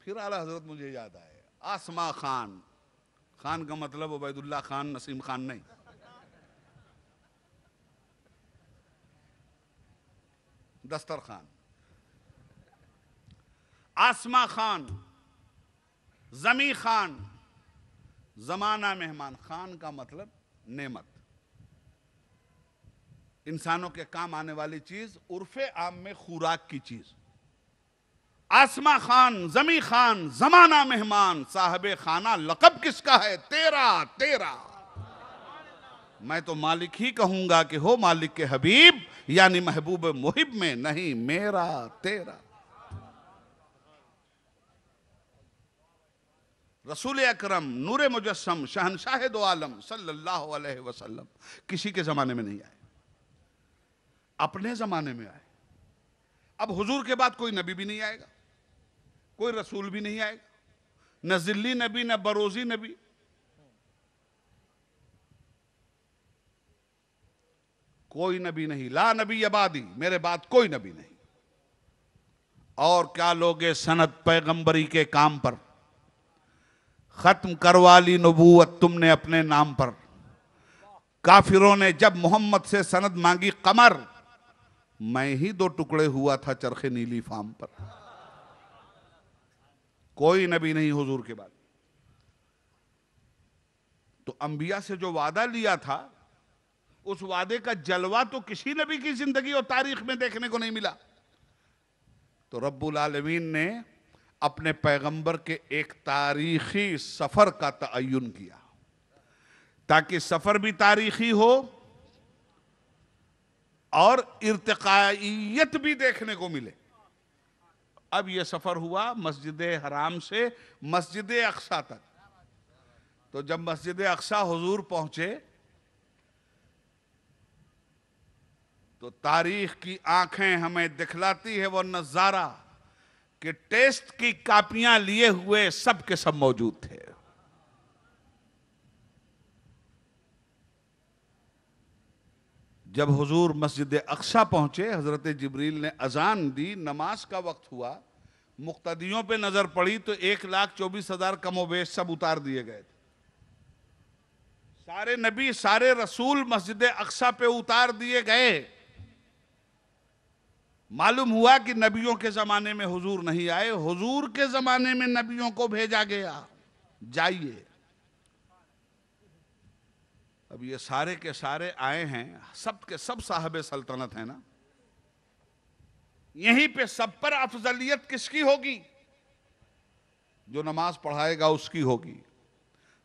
फिर आला हजरत मुझे याद आए, आसमा खान। खान का मतलब उबैदुल्लाह खान, नसीम खान नहीं। दस्तर खान, आसमा खान, जमी खान, जमाना मेहमान। खान का मतलब नेमत, इंसानों के काम आने वाली चीज, उर्फे आम में खुराक की चीज। आसमा खान, जमी खान, जमाना मेहमान, साहबे खाना लकब किसका है? तेरा तेरा। मैं तो मालिक ही कहूंगा कि हो मालिक के हबीब, यानी महबूब मुहिब में, नहीं मेरा तेरा। रसूल अकरम नूरे मुजस्सम शहनशाह दो आलम सल्लल्लाहु अलैहि वसल्लम किसी के जमाने में नहीं आए, अपने जमाने में आए। अब हुजूर के बाद कोई नबी भी नहीं आएगा, कोई रसूल भी नहीं आएगा, न जिल्ली नबी न बरोजी नबी। कोई नबी नहीं। ला नबी अबादी, मेरे बाद कोई नबी नहीं। और क्या लोगे सनद पैगंबरी के काम पर, खत्म करवा ली नबूवत तुमने अपने नाम पर। काफिरों ने जब मोहम्मद से सनद मांगी कमर, मैं ही 2 टुकड़े हुआ था चरखे नीली फाम पर। कोई नबी नहीं हुजूर के बाद। तो अंबिया से जो वादा लिया था, उस वादे का जलवा तो किसी नबी की जिंदगी और तारीख में देखने को नहीं मिला। तो रब्बुल आलमीन ने अपने पैगंबर के एक तारीखी सफर का तअय्युन किया, ताकि सफर भी तारीखी हो और इर्तिकाइयत भी देखने को मिले। अब यह सफर हुआ मस्जिद हराम से मस्जिद अक्सा तक। तो जब मस्जिद अक्सा हुजूर पहुंचे तो तारीख की आंखें हमें दिखलाती है वो नजारा कि टेस्ट की कापियां लिए हुए सब के सब मौजूद थे। जब हुजूर मस्जिद अक्सा पहुंचे, हजरत जिब्रील ने अजान दी, नमाज का वक्त हुआ, मुक्तदियों पे नजर पड़ी तो 1,24,000 कमोबेश सब उतार दिए गए थे। सारे नबी सारे रसूल मस्जिद अक्सा पे उतार दिए गए। मालूम हुआ कि नबियों के जमाने में हुजूर नहीं आए, हुजूर के जमाने में नबियों को भेजा गया, जाइए। अब ये सारे के सारे आए हैं, सब के सब साहब सल्तनत है ना। यहीं पे सब पर अफजलियत किसकी होगी? जो नमाज पढ़ाएगा उसकी होगी,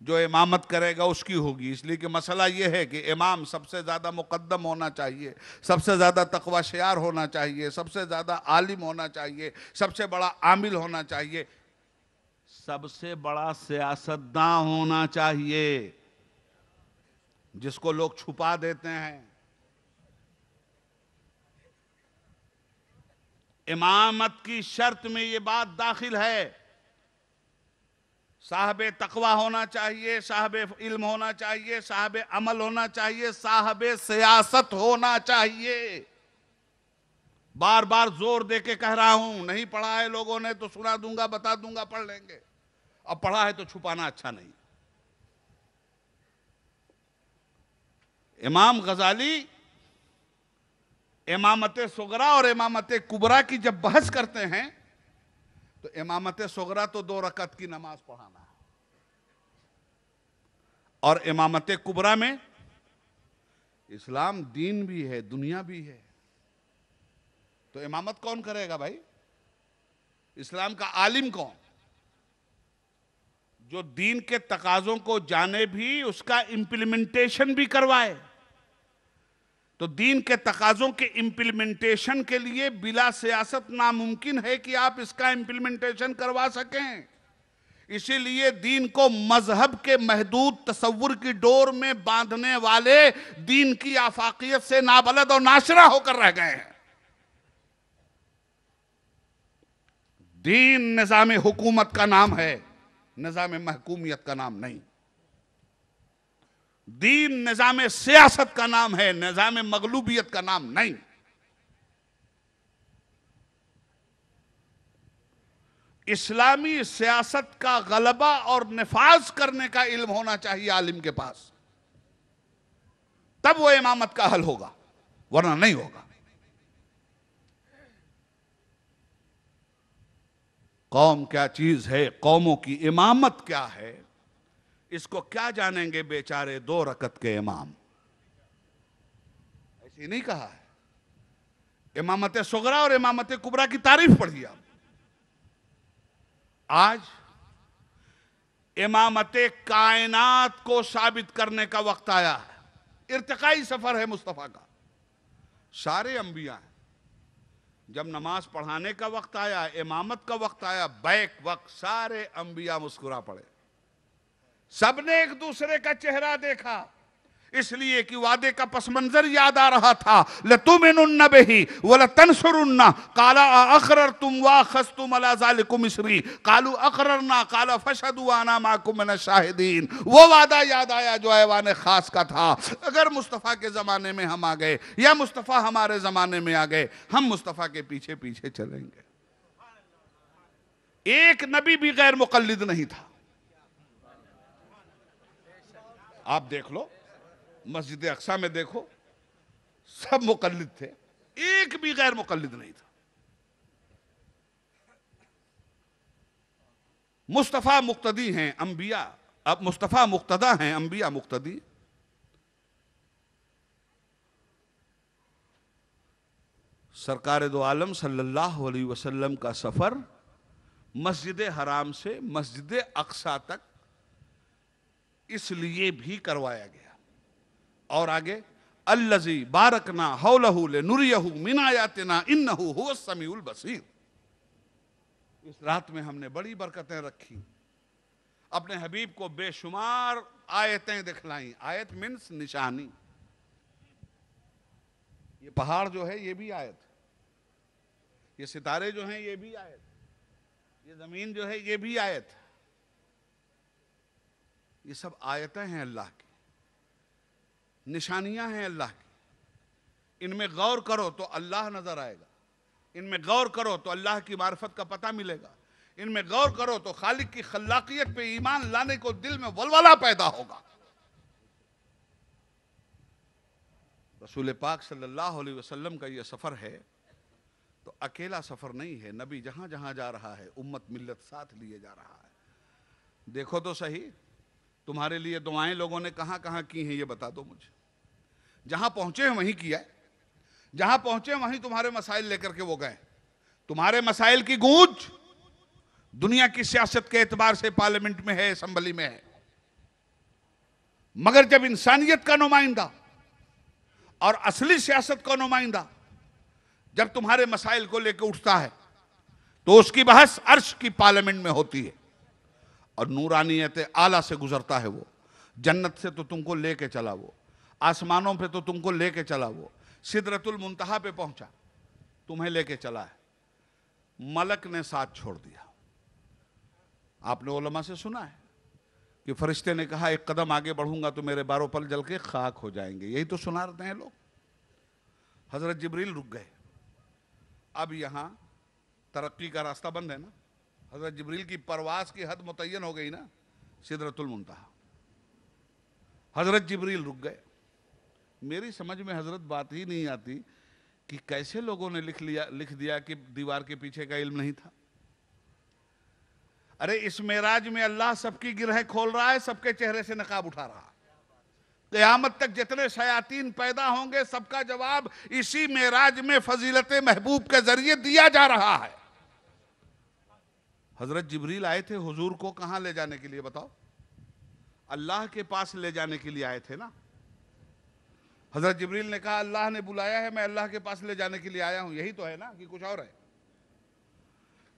जो इमामत करेगा उसकी होगी। इसलिए कि मसला यह है कि इमाम सबसे ज़्यादा मुकद्दम होना चाहिए, सबसे ज़्यादा तकवा शियार होना चाहिए, सबसे ज़्यादा आलिम होना चाहिए, सबसे बड़ा आमिल होना चाहिए, सबसे बड़ा सियासतदान होना चाहिए, जिसको लोग छुपा देते हैं। इमामत की शर्त में ये बात दाखिल है, साहब तकवा होना चाहिए, साहब इल्म होना चाहिए, साहब अमल होना चाहिए, साहब सियासत होना चाहिए। बार बार जोर दे के कह रहा हूं, नहीं पढ़ा है लोगों ने तो सुना दूंगा, बता दूंगा, पढ़ लेंगे। अब पढ़ा है तो छुपाना अच्छा नहीं। इमाम गजाली इमामत सुगरा और इमामत कुबरा की जब बहस करते हैं तो इमामत सुगरा तो 2 रकत की नमाज पढ़ाना है, और इमामत कुबरा में इस्लाम दीन भी है दुनिया भी है। तो इमामत कौन करेगा भाई? इस्लाम का आलिम कौन? जो दीन के तकाजों को जाने भी, उसका इंप्लीमेंटेशन भी करवाए। तो दीन के तकाजों के इंप्लीमेंटेशन के लिए बिला सियासत नामुमकिन है कि आप इसका इंप्लीमेंटेशन करवा सकें। इसीलिए दीन को मजहब के महदूद तसव्वुर की डोर में बांधने वाले दीन की आफाकियत से नाबलद और नाशरा होकर रह गए हैं। दीन निजाम हुकूमत का नाम है, निजाम महकूमियत का नाम नहीं। दीन निजाम सियासत का नाम है, निजाम मगलूबियत का नाम नहीं। इस्लामी सियासत का गलबा और निफाज करने का इल्म होना चाहिए आलिम के पास, तब वो इमामत का हल होगा, वरना नहीं होगा। कौम क्या चीज है, कौमों की इमामत क्या है, इसको क्या जानेंगे बेचारे 2 रकत के इमाम। ऐसे नहीं कहा है। इमामत सुगरा और इमामत कुबरा की तारीफ पढ़िए आप। आज इमामत कायनात को साबित करने का वक्त आया है। इर्तिकाई सफर है मुस्तफा का, सारे अंबिया हैं। जब नमाज पढ़ाने का वक्त आया, इमामत का वक्त आया, बैक वक्त, सारे अंबिया मुस्कुरा पड़े। सबने एक दूसरे का चेहरा देखा, इसलिए कि वादे का पस मंजर याद आ रहा था। लतुमिनुन्न बिही वलतंसुरुन्न काला अक़ररतुम वअख़ज़्तुम अला ज़ालिकुम इसरी कालू अक़ररना काला फशहदू अना माकुम मिनश शाहिदीन। वो वादा याद आया जो ऐवान खास का था। अगर मुस्तफ़ा के ज़माने में हम आ गए या मुस्तफ़ा हमारे ज़माने में आ गए, हम मुस्तफ़ा के पीछे पीछे चलेंगे। एक नबी भी गैर मुक़ल्लिद नहीं था। आप देख लो, मस्जिद अक्सा में देखो, सब मुक़ल्लिद थे, एक भी गैर मुक़ल्लिद नहीं था। मुस्तफ़ा मुक्तदी हैं अंबिया, अब मुस्तफ़ा मुक्तदा हैं अंबिया मुक्तदी। सरकार दो आलम सल्लल्लाहु अलैहि वसल्लम का सफर मस्जिद हराम से मस्जिद अक्सा तक इसलिए भी करवाया गया। और आगे अल्लज़ी बारकना हौलहु लिनुरियहु मिन आयातिना इन्नहु हुवस समीउल बसीर। इस रात में हमने बड़ी बरकतें रखी, अपने हबीब को बेशुमार आयतें दिखलाई। आयत मीन्स निशानी। ये पहाड़ जो है ये भी आयत, ये सितारे जो हैं ये भी आयत, ये जमीन जो है ये भी आयत। ये सब आयतें हैं अल्लाह की, निशानियां हैं अल्लाह की। इनमें गौर करो तो अल्लाह नजर आएगा, इनमें गौर करो तो अल्लाह की मार्फत का पता मिलेगा, इनमें गौर करो तो खालिक की खल्लाकियत पे ईमान लाने को दिल में वलवला पैदा होगा। रसूल पाक सल्लल्लाहु अलैहि वसल्लम का यह सफर है तो अकेला सफर नहीं है। नबी जहां जहां जा रहा है उम्मत मिल्लत साथ लिए जा रहा है। देखो तो सही, तुम्हारे लिए दुआएं लोगों ने कहां कहां की हैं ये बता दो मुझे। जहां पहुंचे हैं वहीं किया है, जहां पहुंचे वहीं तुम्हारे मसाइल लेकर के वो गए। तुम्हारे मसाइल की गूंज दुनिया की सियासत के एतबार से पार्लियामेंट में है, असेंबली में है, मगर जब इंसानियत का नुमाइंदा और असली सियासत का नुमाइंदा जब तुम्हारे मसाइल को लेकर उठता है तो उसकी बहस अर्श की पार्लियामेंट में होती है और नूरानियत आला से गुजरता है। वो जन्नत से तो तुमको लेके चला, वो आसमानों पे तो तुमको लेके चला, वो सिदरतुल मुंतहा पे पहुंचा, तुम्हें लेके चला है। मलक ने साथ छोड़ दिया। आपने उलमा से सुना है कि फरिश्ते ने कहा एक कदम आगे बढ़ूंगा तो मेरे बारों पर जल के खाक हो जाएंगे। यही तो सुना रहे हैं लोग। हजरत जिब्रील रुक गए। अब यहां तरक्की का रास्ता बंद है ना, हजरत जिब्रील की परवास की हद मुतय्यन हो गई ना, सिदरतुल मुंतहा। हजरत जिब्रील रुक गए। मेरी समझ में हजरत बात ही नहीं आती कि कैसे लोगों ने लिख दिया कि दीवार के पीछे का इल्म नहीं था। अरे इस मेराज में अल्लाह सबकी गिरह खोल रहा है, सबके चेहरे से नकाब उठा रहा है। क़यामत तक जितने शयातीन पैदा होंगे सबका जवाब इसी मेराज में फजीलत महबूब के जरिए दिया जा रहा है। हजरत जिब्रील आए थे हुजूर को कहां ले जाने के लिए बताओ? अल्लाह के पास ले जाने के लिए आए थे ना। हजरत जिब्रील ने कहा अल्लाह ने बुलाया है, मैं अल्लाह के पास ले जाने के लिए आया हूं। यही तो है ना कि कुछ और है?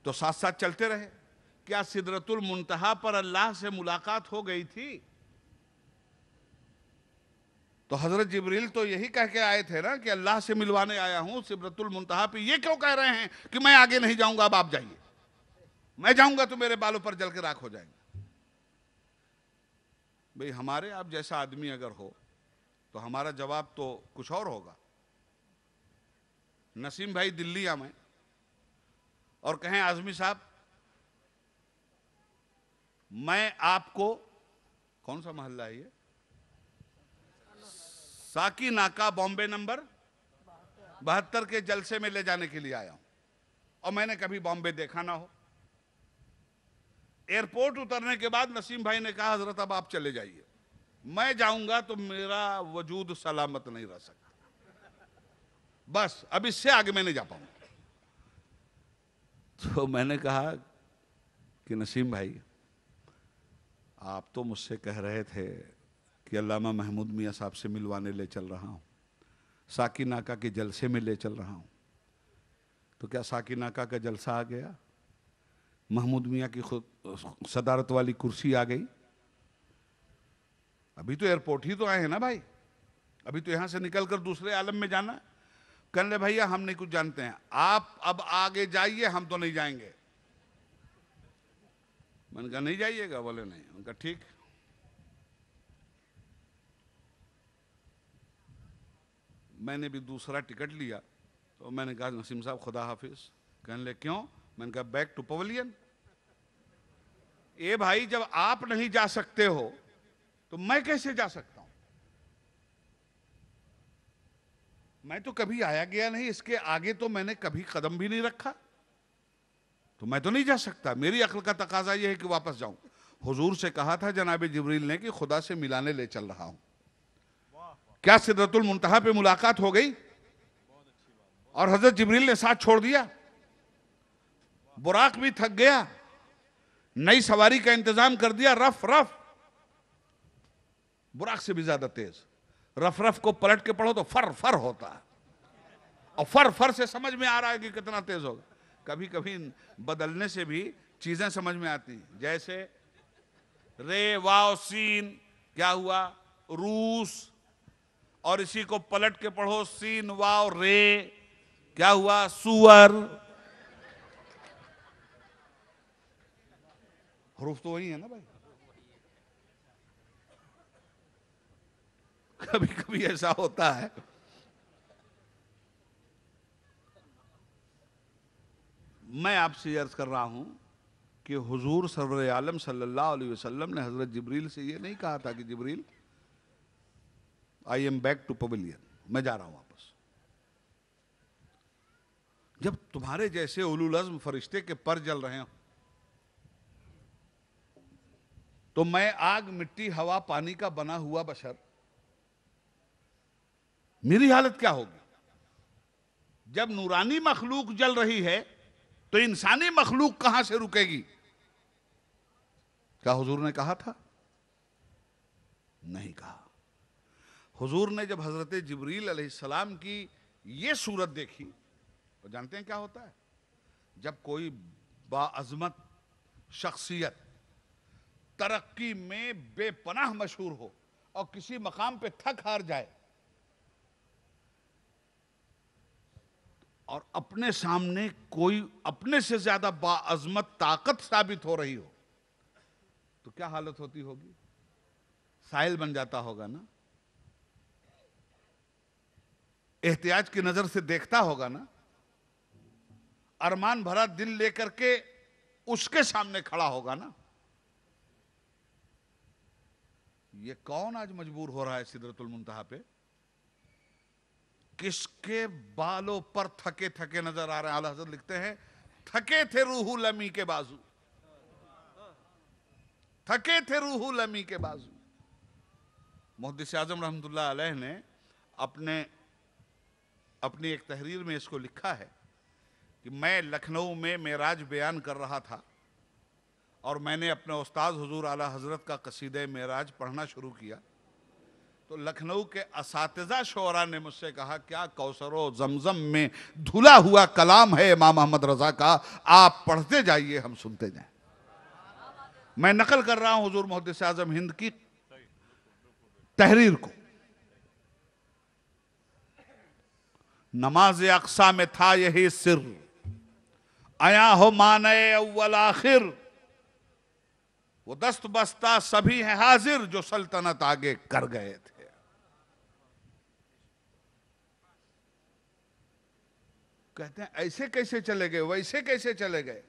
तो साथ साथ चलते रहे। क्या सिदरतुल मुंतहा पर अल्लाह से मुलाकात हो गई थी? तो हजरत जिब्रील तो यही कह के आए थे ना कि अल्लाह से मिलवाने आया हूं सिदरतुल मुंतहा पे। ये क्यों कह रहे हैं कि मैं आगे नहीं जाऊंगा, अब आप जाइए, मैं जाऊंगा तो मेरे बालों पर जल के राख हो जाएंगे? भाई हमारे आप जैसा आदमी अगर हो तो हमारा जवाब तो कुछ और होगा। नसीम भाई दिल्ली आए और कहें आजमी साहब मैं आपको, कौन सा मोहल्ला है ये, साकी नाका बॉम्बे नंबर 72 के जलसे में ले जाने के लिए आया हूं और मैंने कभी बॉम्बे देखा ना हो। एयरपोर्ट उतरने के बाद नसीम भाई ने कहा हजरत अब आप चले जाइए, मैं जाऊंगा तो मेरा वजूद सलामत नहीं रह सकता, बस अब इससे आगे मैं नहीं जा पाऊंगा। तो मैंने कहा कि नसीम भाई आप तो मुझसे कह रहे थे कि अल्लामा महमूद मियाँ साहब से मिलवाने ले चल रहा हूँ, साकी नाका के जलसे में ले चल रहा हूँ, तो क्या साकी नाका का जलसा आ गया? महमूद मियाँ की खुद सदारत वाली कुर्सी आ गई? अभी तो एयरपोर्ट ही तो आए हैं ना भाई, अभी तो यहाँ से निकल कर दूसरे आलम में जाना। कहने भैया हम नहीं कुछ जानते हैं, आप अब आगे जाइए, हम तो नहीं जाएंगे। मैंने कहा नहीं जाइएगा? बोले नहीं। उनका ठीक। मैंने भी दूसरा टिकट लिया तो मैंने कहा नसीम साहब खुदा हाफिज। कहने लगे क्यों? मैंने कहा बैक टू पवेलियन। ए भाई जब आप नहीं जा सकते हो तो मैं कैसे जा सकता हूं? मैं तो कभी आया गया नहीं, इसके आगे तो मैंने कभी कदम भी नहीं रखा। तो मैं तो नहीं जा सकता, मेरी अक्ल का तकाजा यह है कि वापस जाऊं। हुजूर से कहा था जनाब जिब्रील ने कि खुदा से मिलाने ले चल रहा हूं। क्या सिदरतुल मुंतहा पे मुलाकात हो गई और हजरत जिब्रील ने साथ छोड़ दिया। बुराक भी थक गया, नई सवारी का इंतजाम कर दिया। रफ रफ बुराक से भी ज्यादा तेज। रफ रफ को पलट के पढ़ो तो फर फर होता है, और फर फर से समझ में आ रहा है कि कितना तेज होगा। कभी कभी बदलने से भी चीजें समझ में आती हैं। जैसे रे वाव सीन, क्या हुआ? रूस। और इसी को पलट के पढ़ो सीन वाव रे, क्या हुआ? सुअर। हरूफ तो वही है ना भाई। कभी कभी ऐसा होता है। मैं आपसे अर्ज कर रहा हूं कि हुजूर सरवर आलम सल्लल्लाहु अलैहि वसल्लम ने हजरत जिब्रील से ये नहीं कहा था कि Jibreel I am back to pavilion, मैं जा रहा हूं वापस। जब तुम्हारे जैसे उलुल अज़्म फरिश्ते के पर जल रहे हो तो मैं आग मिट्टी हवा पानी का बना हुआ बशर, मेरी हालत क्या होगी? जब नूरानी मखलूक जल रही है तो इंसानी मखलूक कहां से रुकेगी? क्या हुजूर ने कहा था? नहीं कहा। हुजूर ने जब हजरत जिब्रील अलैहिस्सलाम की ये सूरत देखी तो जानते हैं क्या होता है? जब कोई बाअज़मत शख्सियत तरक्की में बेपनाह मशहूर हो और किसी मकाम पे थक हार जाए और अपने सामने कोई अपने से ज्यादा बाअज़मत ताकत साबित हो रही हो तो क्या हालत होती होगी? साहिल बन जाता होगा ना, एहतियाज की नजर से देखता होगा ना, अरमान भरा दिल लेकर के उसके सामने खड़ा होगा ना। ये कौन आज मजबूर हो रहा है सिदरतुल मुंतहा पे? किसके बालों पर थके थके नजर आ रहे हैं? आला हज़रत लिखते हैं थके थे रूहुल अमी के बाजू, थके थे रूहुल अमी के बाजू। मुहद्दिस आज़म रहमतुल्लाह अलैह ने अपनी एक तहरीर में इसको लिखा है कि मैं लखनऊ में मेराज बयान कर रहा था और मैंने अपने उस्ताद हुजूर आला हजरत का कसीदे मेराज पढ़ना शुरू किया तो लखनऊ के असातिज़ा शोरा ने मुझसे कहा क्या कौसरो जमजम में धुला हुआ कलाम है इमाम अहमद रजा का, आप पढ़ते जाइए हम सुनते जाएं। मैं नकल कर रहा हूं हुजूर मुहद्दिस आज़म हिंद की तहरीर को। नमाज अक्सा में था यही सिर, आया हो माने अव्वल आखिर, वो दस्त बस्ता सभी हैं हाजिर जो सल्तनत आगे कर गए थे। कहते हैं ऐसे कैसे चले गए, वैसे कैसे चले गए?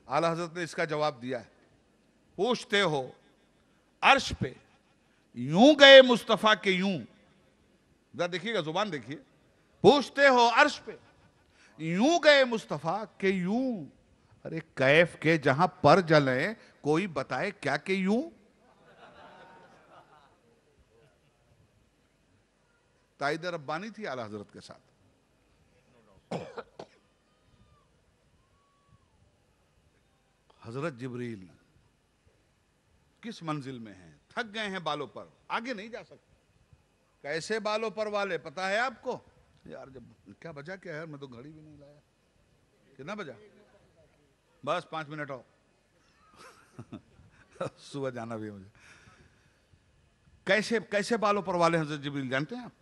आला हजरत ने इसका जवाब दिया है, पूछते हो अर्श पे यूं गए मुस्तफा के यूं, जरा देखिएगा जुबान देखिए, पूछते हो अर्श पे यूं गए मुस्तफा के यूं। अरे कैफ के जहां पर जले कोई बताए क्या के यूं? ताइद रब्बानी थी आला हजरत के साथ। हजरत जिब्रील किस मंजिल में हैं? थक गए हैं बालों पर, आगे नहीं जा सकते। कैसे बालों पर वाले पता है आपको? यार जब क्या बजा क्या है, मैं तो घड़ी भी नहीं लाया। कितना बजा? बस 5 मिनट और सुबह जाना भी है मुझे। कैसे कैसे बालों पर वाले हजरत जिब्रील जानते हैं आप?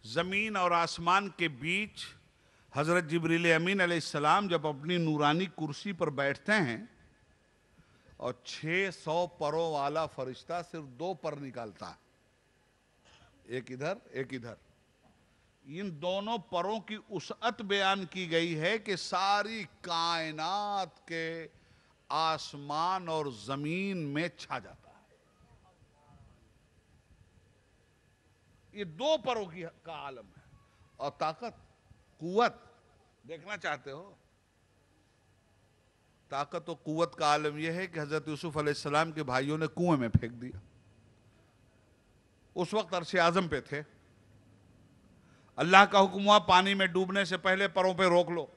जमीन और आसमान के बीच हजरत जिब्रील अमीन अलैहिस्सलाम जब अपनी नूरानी कुर्सी पर बैठते हैं और 600 परों वाला फरिश्ता सिर्फ 2 पर निकालता है, एक इधर एक इधर। इन दोनों परों की उसअत बयान की गई है कि सारी कायनात के आसमान और जमीन में छा जाता है। ये 2 परों की का आलम है। और ताकत कुव्वत देखना चाहते हो? ताकत और कुव्वत का आलम यह है कि हजरत यूसुफ अलैहिस्सलाम के भाइयों ने कुएं में फेंक दिया। उस वक्त अर्श आजम पे थे। अल्लाह का हुक्म हुआ पानी में डूबने से पहले परों पे रोक लो,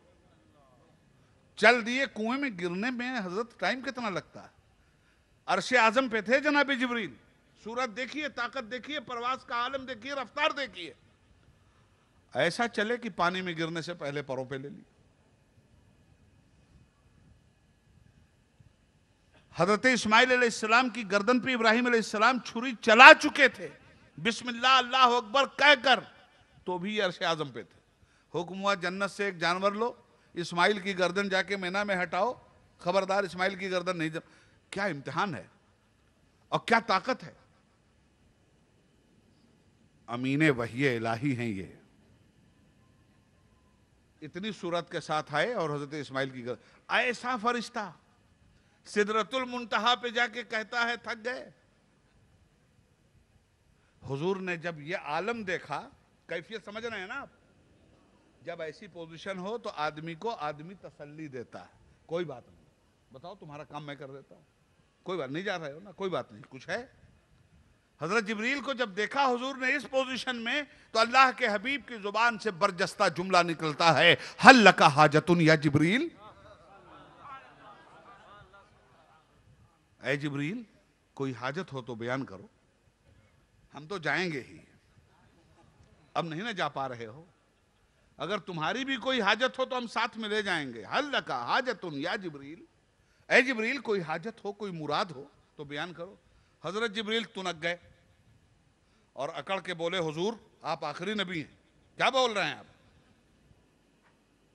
चल दिए। कुएं में गिरने में हजरत टाइम कितना लगता है। अर्श आजम पे थे जनाब जिब्रील। सूरत देखिए, ताकत देखिए, परवाज का आलम देखिए, रफ्तार देखिए। ऐसा चले कि पानी में गिरने से पहले परों पे ले ली। हजरत इस्माइल अलैहिस्सलाम की गर्दन पे इब्राहिम अलैहिस्सलाम छुरी चला चुके थे, बिस्मिल्लाह अल्लाह अकबर कहकर, तो भी अर्श आजम पे थे। हुक्म हुआ जन्नत से एक जानवर लो, इस्माइल की गर्दन जाके मैना में हटाओ, खबरदार इस्माइल की गर्दन नहीं जब। क्या इम्तिहान है और क्या ताकत है। अमीने वही इलाही हैं ये, इतनी सूरत के साथ आए और हजरत इस्माइल की गर्दन। ऐसा फरिश्ता सिदरतुल मुंतहा पे जाके कहता है थक गए। हुजूर ने जब ये आलम देखा, कैफियत समझ रहे हैं ना आप, जब ऐसी पोजीशन हो तो आदमी को आदमी तसल्ली देता है, कोई बात नहीं, बताओ तुम्हारा काम मैं कर देता हूं, कोई बात नहीं, जा रहे हो ना, कोई बात नहीं, कुछ है। हजरत जिब्रील को जब देखा हुजूर ने इस पोजीशन में, तो अल्लाह के हबीब की जुबान से बरजस्ता जुमला निकलता है, हल लका हाजतुन या जिब्रील। ऐ जिब्रील, कोई हाजत हो तो बयान करो, हम तो जाएंगे ही, अब नहीं ना जा पा रहे हो, अगर तुम्हारी भी कोई हाजत हो तो हम साथ में ले जाएंगे। हल लका हाजतुन या जिब्रील, ऐ जिब्रील कोई हाजत हो, कोई मुराद हो तो बयान करो। हजरत जिब्रील तुनक गए और अकड़ के बोले, हुजूर आप आखिरी नबी हैं, क्या बोल रहे हैं आप,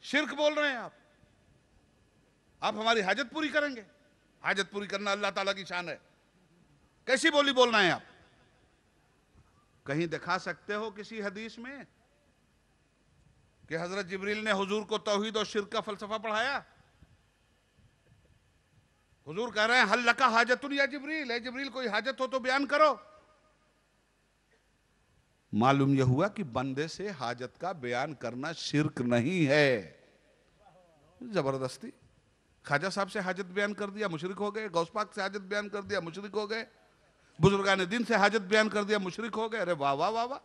शिर्क बोल रहे हैं आप हमारी हाजत पूरी करेंगे। हाजत पूरी करना अल्लाह ताला की शान है, कैसी बोली बोल रहे हैं आप। कहीं दिखा सकते हो किसी हदीस में कि हजरत जिब्रील ने हुजूर को तौहीद और शिर्क का फलसफा पढ़ाया। हुजूर कह रहे हैं हल लका हाजतुन या जिब्रील, है जिब्रील कोई हाजत हो तो बयान करो। मालूम यह हुआ कि बंदे से हाजत का बयान करना शिर्क नहीं है, जबरदस्ती। ख्वाजा साहब से हाजत बयान कर दिया, मुशरिक हो गए। गौस पाक से हाजत बयान कर दिया, मुशरिक हो गए। बुजुर्गान दिन से हाजत बयान कर दिया, मुशरिक हो गए। अरे वाह वाह वाह वाह।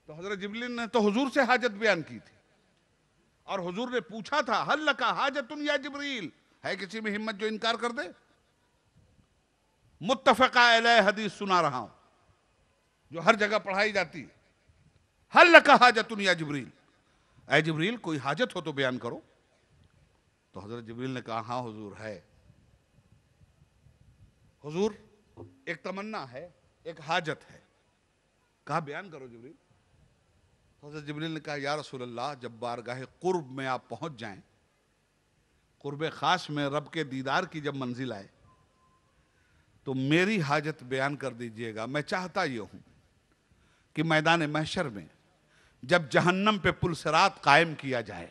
तो हजरत जिब्रील ने तो हुजूर से हाजत बयान की थी और हुजूर ने पूछा था हल लका हाजतुन या जिब्रील, है किसी में हिम्मत जो इनकार कर दे। मुत्तफका अलैह हदीस सुना रहा हूं जो हर जगह पढ़ाई जाती है। हल लका हाजतुन या जिब्रील, ऐ जिब्रील कोई हाजत हो तो बयान करो। तो हजरत जिब्रील ने कहा हाँ हुजूर है। हुजूर एक तमन्ना है, एक हाजत है। कहा बयान करो जिब्रील। हजरत जिब्रील ने कहा या रसूल अल्लाह, जब बारगाह कुर्ब में आप पहुंच जाएं, कुर्ब खास में रब के दीदार की जब मंजिल आए, तो मेरी हाजत बयान कर दीजिएगा। मैं चाहता ये हूं कि मैदान महशर में जब जहन्नम पे पुल सिरात कायम किया जाए,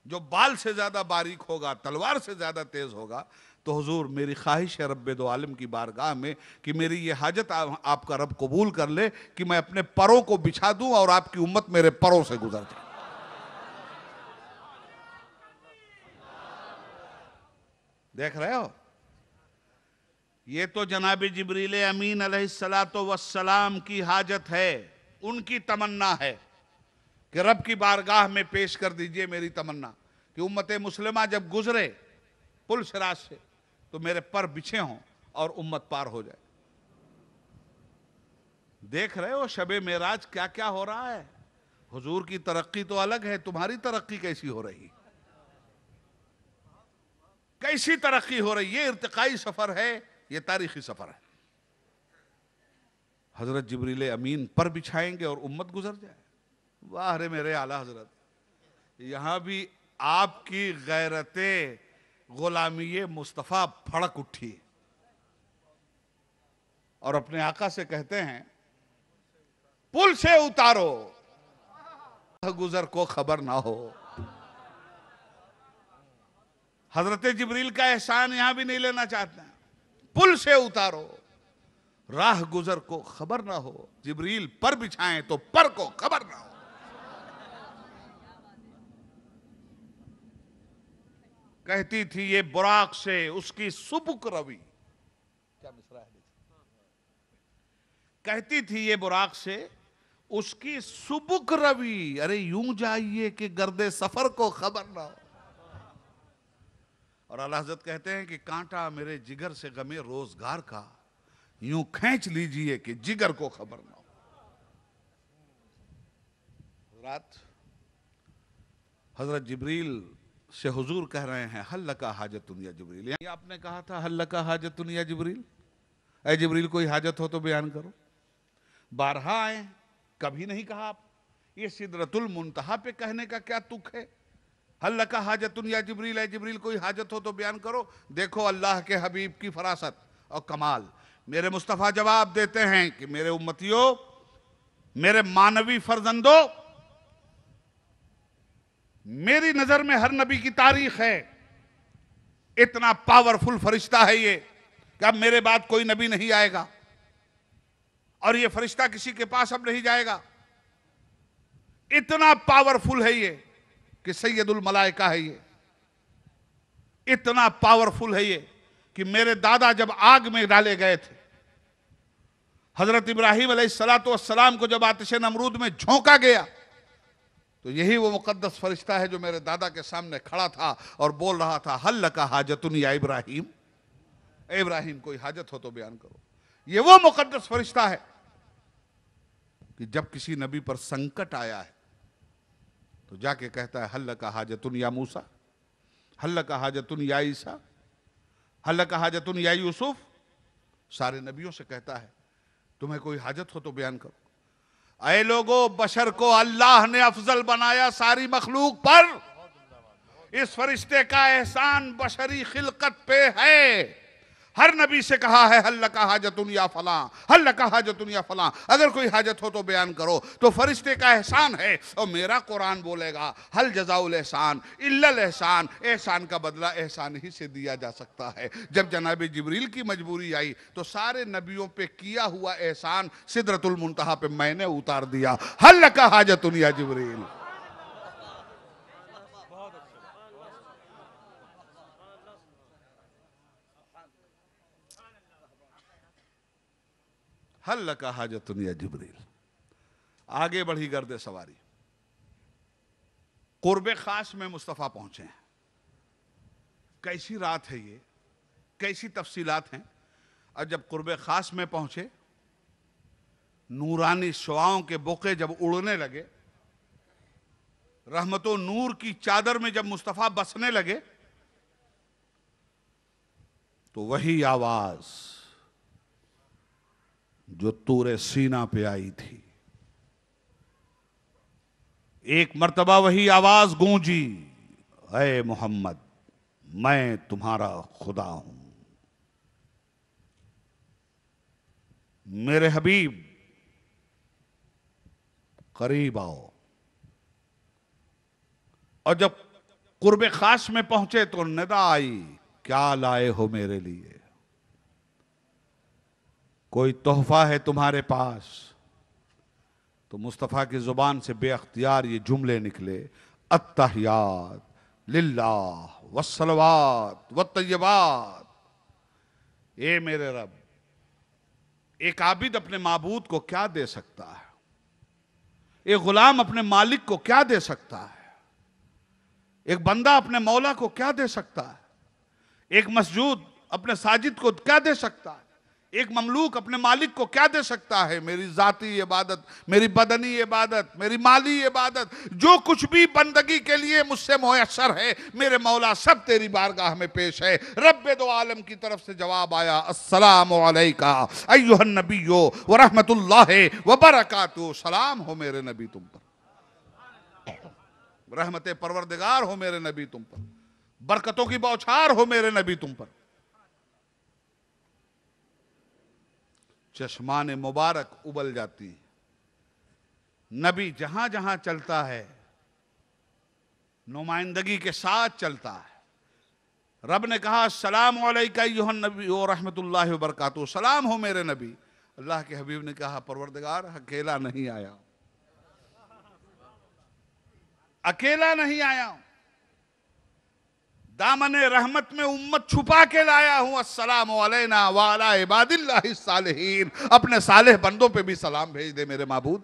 जो बाल से ज्यादा बारीक होगा, तलवार से ज्यादा तेज होगा, तो हुजूर मेरी ख्वाहिश है रब्बे दो आलम की बारगाह में कि मेरी ये हाजत आपका रब कबूल कर ले कि मैं अपने परों को बिछा दूं और आपकी उम्मत मेरे परों से गुजर जाए। देख रहे हो, ये तो जनाब जिब्रील अमीन अलैहिस्सलातो वस्सलाम की हाजत है, उनकी तमन्ना है कि रब की बारगाह में पेश कर दीजिए मेरी तमन्ना कि उम्मत मुस्लिमा जब गुजरे पुल सिरात से तो मेरे पर बिछे हों और उम्मत पार हो जाए। देख रहे हो शबे मेराज क्या क्या हो रहा है। हुजूर की तरक्की तो अलग है, तुम्हारी तरक्की कैसी हो रही, कैसी तरक्की हो रही। ये इर्तिकाई सफर है, ये तारीखी सफर है। हजरत जिब्रील अमीन पर बिछाएंगे और उम्मत गुजर जाए। वाह रे मेरे आला हजरत, यहां भी आपकी गैरते गुलामी मुस्तफा फड़क उठी और अपने आका से कहते हैं पुल से उतारो, गुजर को खबर ना हो। हजरत जिब्रील का एहसान यहां भी नहीं लेना चाहते हैं। पुल से उतारो, राह गुजर को खबर ना हो। जिब्रील पर बिछाएं तो पर को खबर ना हो। कहती थी ये बुराक से उसकी सुबुक रवि, क्या मिसरा है, कहती थी ये बुराक से उसकी सुबुक रवि, अरे यूं जाइए कि गर्दे सफर को खबर ना हो। और आला हज़रत कहते हैं कि कांटा मेरे जिगर से गमे रोजगार का, यूं खींच लीजिए कि जिगर को खबर ना हो। रात हजरत जिब्रील से हुजूर कह रहे हैं हल लका हाजतुन या जिब्रील। यानी आपने कहा था हल लका हाजतुन या जिब्रील, ऐ जिब्रील कोई हाजत हो तो बयान करो। बारहा आए, कभी नहीं कहा आप। ये सिदरतुल मुंतहा पे कहने का क्या तुक है, हल लका हाजतुन या जिब्रील, ऐ जिब्रील कोई हाजत हो तो बयान करो। देखो अल्लाह के हबीब की फरासत और कमाल। मेरे मुस्तफ़ा जवाब देते हैं कि मेरे उम्मतियों, मेरे मानवी फर्जंदो, मेरी नजर में हर नबी की तारीख है। इतना पावरफुल फरिश्ता है ये कि अब मेरे बाद कोई नबी नहीं आएगा और ये फरिश्ता किसी के पास अब नहीं जाएगा। इतना पावरफुल है ये कि सैयदुल मलाइका है ये। इतना पावरफुल है ये कि मेरे दादा जब आग में डाले गए थे, हजरत इब्राहिम अलैहिस्सलाम को जब आतिश नमरूद में झोंका गया, तो यही वो मुकद्दस फरिश्ता है जो मेरे दादा के सामने खड़ा था और बोल रहा था हल लका हाजतुन या इब्राहिम, इब्राहिम कोई हाजत हो तो बयान करो। ये वो मुकद्दस फरिश्ता है कि जब किसी नबी पर संकट आया है तो जाके कहता है हल लका हाजतुन या मूसा, हल लका हाजतुन या ईसा, हल लका हाजतुन या यूसुफ। सारे नबियों से कहता है तुम्हें कोई हाजत हो तो बयान करो। ऐ लोगो, बशर को अल्लाह ने अफजल बनाया सारी मखलूक पर। इस फरिश्ते का एहसान बशरी खिलकत पे है। हर नबी से कहा है हल लका हाजतुन या फलां, हल लका हाजतुन या फलां, अगर कोई हाजत हो तो बयान करो। तो फरिश्ते का एहसान है। और मेरा कुरान बोलेगा हल जज़ाउल एहसान इल्लल एहसान, एहसान का बदला एहसान ही से दिया जा सकता है। जब जनाब जिब्रील की मजबूरी आई तो सारे नबियों पे किया हुआ एहसान सिदरतुल मुंतहा पे मैंने उतार दिया। हल लका हाजतुन या जिब्रील। हल लका हाजतुन या जिब्रील। आगे बढ़ी गर्दे सवारी, कुर्बे खास में मुस्तफ़ा पहुंचे हैं। कैसी रात है ये, कैसी तफसीलात हैं। और जब कुर्बे खास में पहुंचे, नूरानी शुआओं के बोके जब उड़ने लगे, रहमतो नूर की चादर में जब मुस्तफ़ा बसने लगे, तो वही आवाज जो तूरे सीना पे आई थी, एक मर्तबा वही आवाज गूंजी, ऐ मोहम्मद मैं तुम्हारा खुदा हूं। मेरे हबीब करीब आओ। और जब कुर्बे खास में पहुंचे तो निदा आई, क्या लाए हो मेरे लिए, कोई तोहफा है तुम्हारे पास। तो मुस्तफ़ा की जुबान से बेअख्तियार ये जुमले निकले, अत्तहियात लिल्लाह वस्सलवात वत्तय्यबात। ए मेरे रब, एक आबिद अपने माबूद को क्या दे सकता है, एक गुलाम अपने मालिक को क्या दे सकता है, एक बंदा अपने मौला को क्या दे सकता है, एक मसजूद अपने साजिद को क्या दे सकता है, एक ममलूक अपने मालिक को क्या दे सकता है। मेरी जाती इबादत, मेरी बदनी इबादत, मेरी माली इबादत, जो कुछ भी बंदगी के लिए मुझसे मुयस्सर है मेरे मौला, सब तेरी बारगाह में पेश है। रब्बे दो आलम की तरफ से जवाब आया, अस्सलामु अलैका अय्युहन नबिय्यो व रहमतुल्लाहि व बरकातुहू। सलाम हो मेरे नबी तुम पर, रहमत परवरदिगार हो मेरे नबी तुम पर, बरकतों की बौछार हो मेरे नबी तुम पर। चश्मान मुबारक उबल जाती है। नबी जहां जहां चलता है नुमाइंदगी के साथ चलता है। रब ने कहा सलाम अलैका अय्युहन नबी व रहमतुल्लाहि व बरकातुहू, सलाम हो मेरे नबी। अल्लाह के हबीब ने कहा परवरदिगार अकेला नहीं आया, अकेला नहीं आया, दामने रहमत में उम्मत छुपा के लाया हूं। अस्सलामु अलैना व अला इबादिल्लाहि सालिहीन। अपने सालेह बंदों पे भी सलाम भेज दे मेरे माबूद।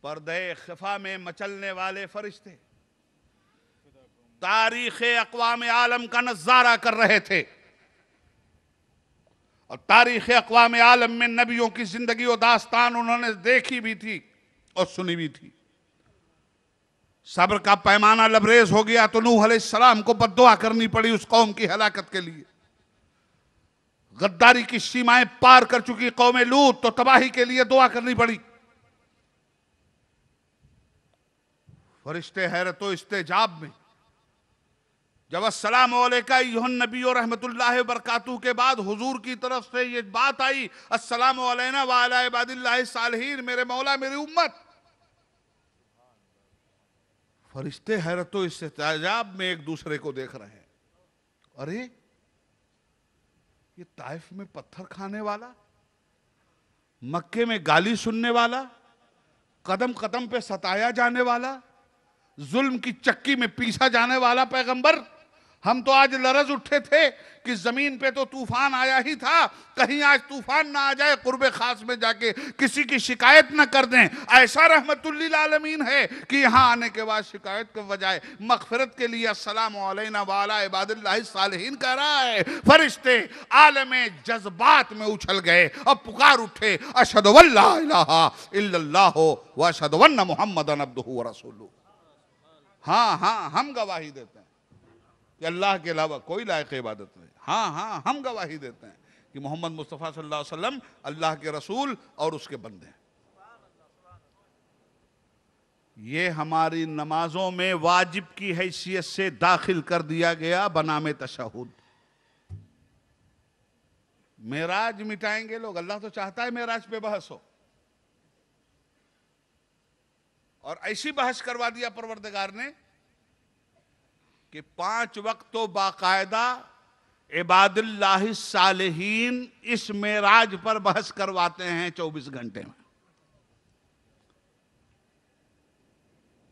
पर्दे खिफा में मचलने वाले फरिश्ते तारीख अक़वाम आलम का नज़ारा कर रहे थे और तारीख अक़वाम आलम में नबियों की जिंदगी और दास्तान उन्होंने देखी भी थी और सुनी भी थी। सब्र का पैमाना लबरेज हो गया तो नूह अलैहिस्सलाम को बद्दुआ करनी पड़ी उस कौम की हलाकत के लिए। गद्दारी की सीमाएं पार कर चुकी कौम लूत तो तबाही के लिए दुआ करनी पड़ी। फरिश्ते हैरत व इस्तेजाब में जब अस्सलाम अलैका अय्युहन नबी और रहमतुल्लाहि व बरकातहू के बाद हुजूर की तरफ से ये बात आई, अस्सलाम अलैना व अला इबादिल्लाहि सालिहीन, मेरे मौला मेरी उम्मत। फरिश्ते हैरत व इस्तेजाब में एक दूसरे को देख रहे हैं। अरे ये ताइफ में पत्थर खाने वाला, मक्के में गाली सुनने वाला, कदम कदम पे सताया जाने वाला, जुल्म की चक्की में पीसा जाने वाला पैगंबर, हम तो आज लरज उठे थे कि जमीन पे तो तूफान आया ही था, कहीं आज तूफान ना आ जाए, कुर्बे खास में जाके किसी की शिकायत ना कर दें। ऐसा रहमतुल्लिल आलमीन है कि यहाँ आने के बाद शिकायत के बजाय मगफिरत के लिए अस्सलामु अलैना व अला इबादिल्लाहि सालिहीन कह रहा है। फरिश्ते आलमे जज्बात में उछल गए और पुकार उठे, अशहदु अल्ला इलाहा इल्लल्लाहु व अशहदु अन्न मुहम्मदन अब्दुहु व रसूलुहु। हाँ हाँ, हम गवाही देते हैं कि अल्लाह के अलावा कोई लायक इबादत नहीं। हाँ हाँ, हम गवाही देते हैं कि मोहम्मद मुस्तफ़ा सल्लल्लाहु अलैहि वसल्लम अल्लाह के रसूल और उसके बंदे हैं। ये हमारी नमाजों में वाजिब की हैसियत से दाखिल कर दिया गया बनामे तशहुद। मेराज मिटाएंगे लोग, अल्लाह तो चाहता है मेराज पे बहस हो, और ऐसी बहस करवा दिया परवरदिगार ने कि 5 वक्त तो बाकायदा इबादुल्लाहि सालिहीन इस मेराज पर बहस करवाते हैं 24 घंटे में।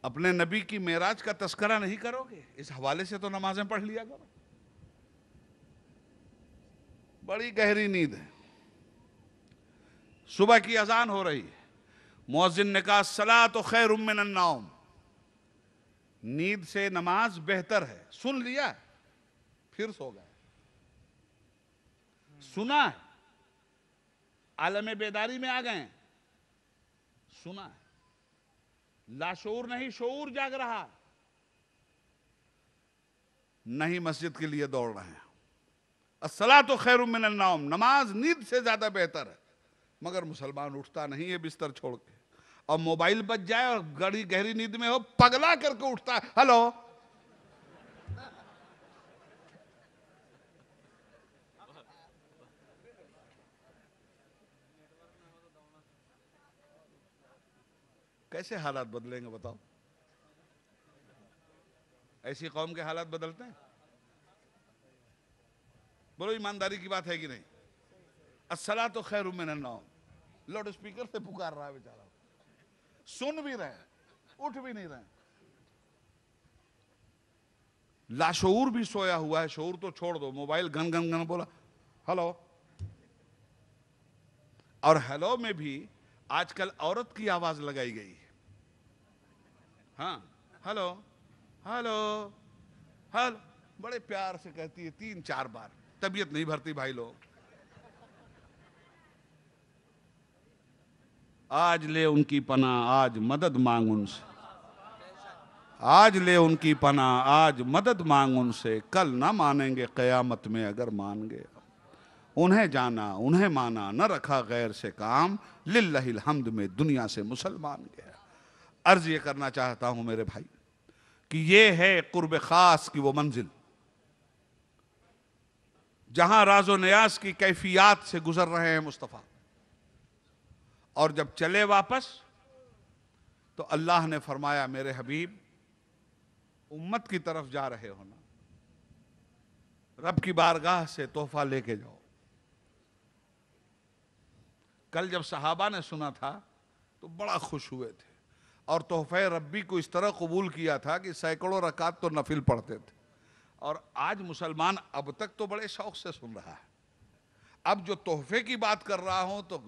अपने नबी की मेराज का तस्करा नहीं करोगे, इस हवाले से तो नमाजें पढ़ लिया करो। बड़ी गहरी नींद है, सुबह की अजान हो रही है, मुअज्जिन ने कहा सलातु खैरुम मिनन नौम, नींद से नमाज बेहतर है। सुन लिया फिर सो गए, सुना है आलम बेदारी में आ गए, सुना है, लाशऊर नहीं शऊर जाग रहा, नहीं मस्जिद के लिए दौड़ रहे हैं। अस्सलातु खैरुम मिनन नौम, नमाज नींद से ज्यादा बेहतर है। मगर मुसलमान उठता नहीं है बिस्तर छोड़ के, और मोबाइल बज जाए और गड़ी गहरी नींद में हो, पगला करके उठता है, हेलो कैसे हालात बदलेंगे बताओ? ऐसी कौम के हालात बदलते हैं? बोलो ईमानदारी की बात है कि नहीं? अस्सलातु खैरुम मिनन नौम, लाउड स्पीकर से पुकार रहा है बेचारा, सुन भी रहे उठ भी नहीं रहे। लाशऊर भी सोया हुआ है, शऊर तो छोड़ दो, मोबाइल गन गन गन बोला हेलो, और हेलो में भी आजकल औरत की आवाज लगाई गई है। हाँ हेलो हेलो हेलो, बड़े प्यार से कहती है 3-4 बार, तबीयत नहीं भरती भाई लोग। आज ले उनकी पनाह आज मदद मांग उनसे, आज ले उनकी पनाह आज मदद मांग उनसे, कल ना मानेंगे क़यामत में अगर मान गए। उन्हें जाना उन्हें माना, न रखा गैर से काम, लिल्लाहिल हम्द में दुनिया से मुसलमान गया। अर्ज ये करना चाहता हूं मेरे भाई कि ये है कुर्ब खास की वो मंजिल जहां राजो नियाज की कैफियत से गुजर रहे हैं मुस्तफ़ा, और जब चले वापस तो अल्लाह ने फरमाया मेरे हबीब उम्मत की तरफ जा रहे हो ना, रब की बारगाह से तोहफा लेके जाओ। कल जब सहाबा ने सुना था तो बड़ा खुश हुए थे, और तोहफे रब्बी को इस तरह कबूल किया था कि सैकड़ों रकात तो नफिल पढ़ते थे। और आज मुसलमान अब तक तो बड़े शौक से सुन रहा है। अब जो तोहफे की बात कर रहा हूं तो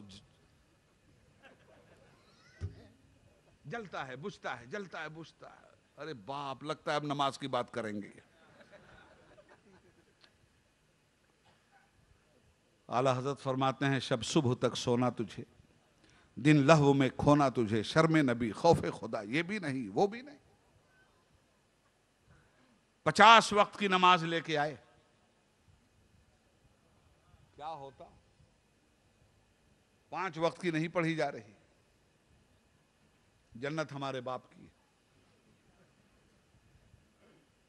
जलता है बुझता है, जलता है बुझता है। अरे बाप, लगता है अब नमाज की बात करेंगे। आला हजरत फरमाते हैं, शब सुबह तक सोना तुझे, दिन लहव में खोना तुझे, शर्म नबी खौफे खुदा ये भी नहीं वो भी नहीं। 50 वक्त की नमाज लेके आए, क्या होता? 5 वक्त की नहीं पढ़ी जा रही। जन्नत हमारे बाप की है।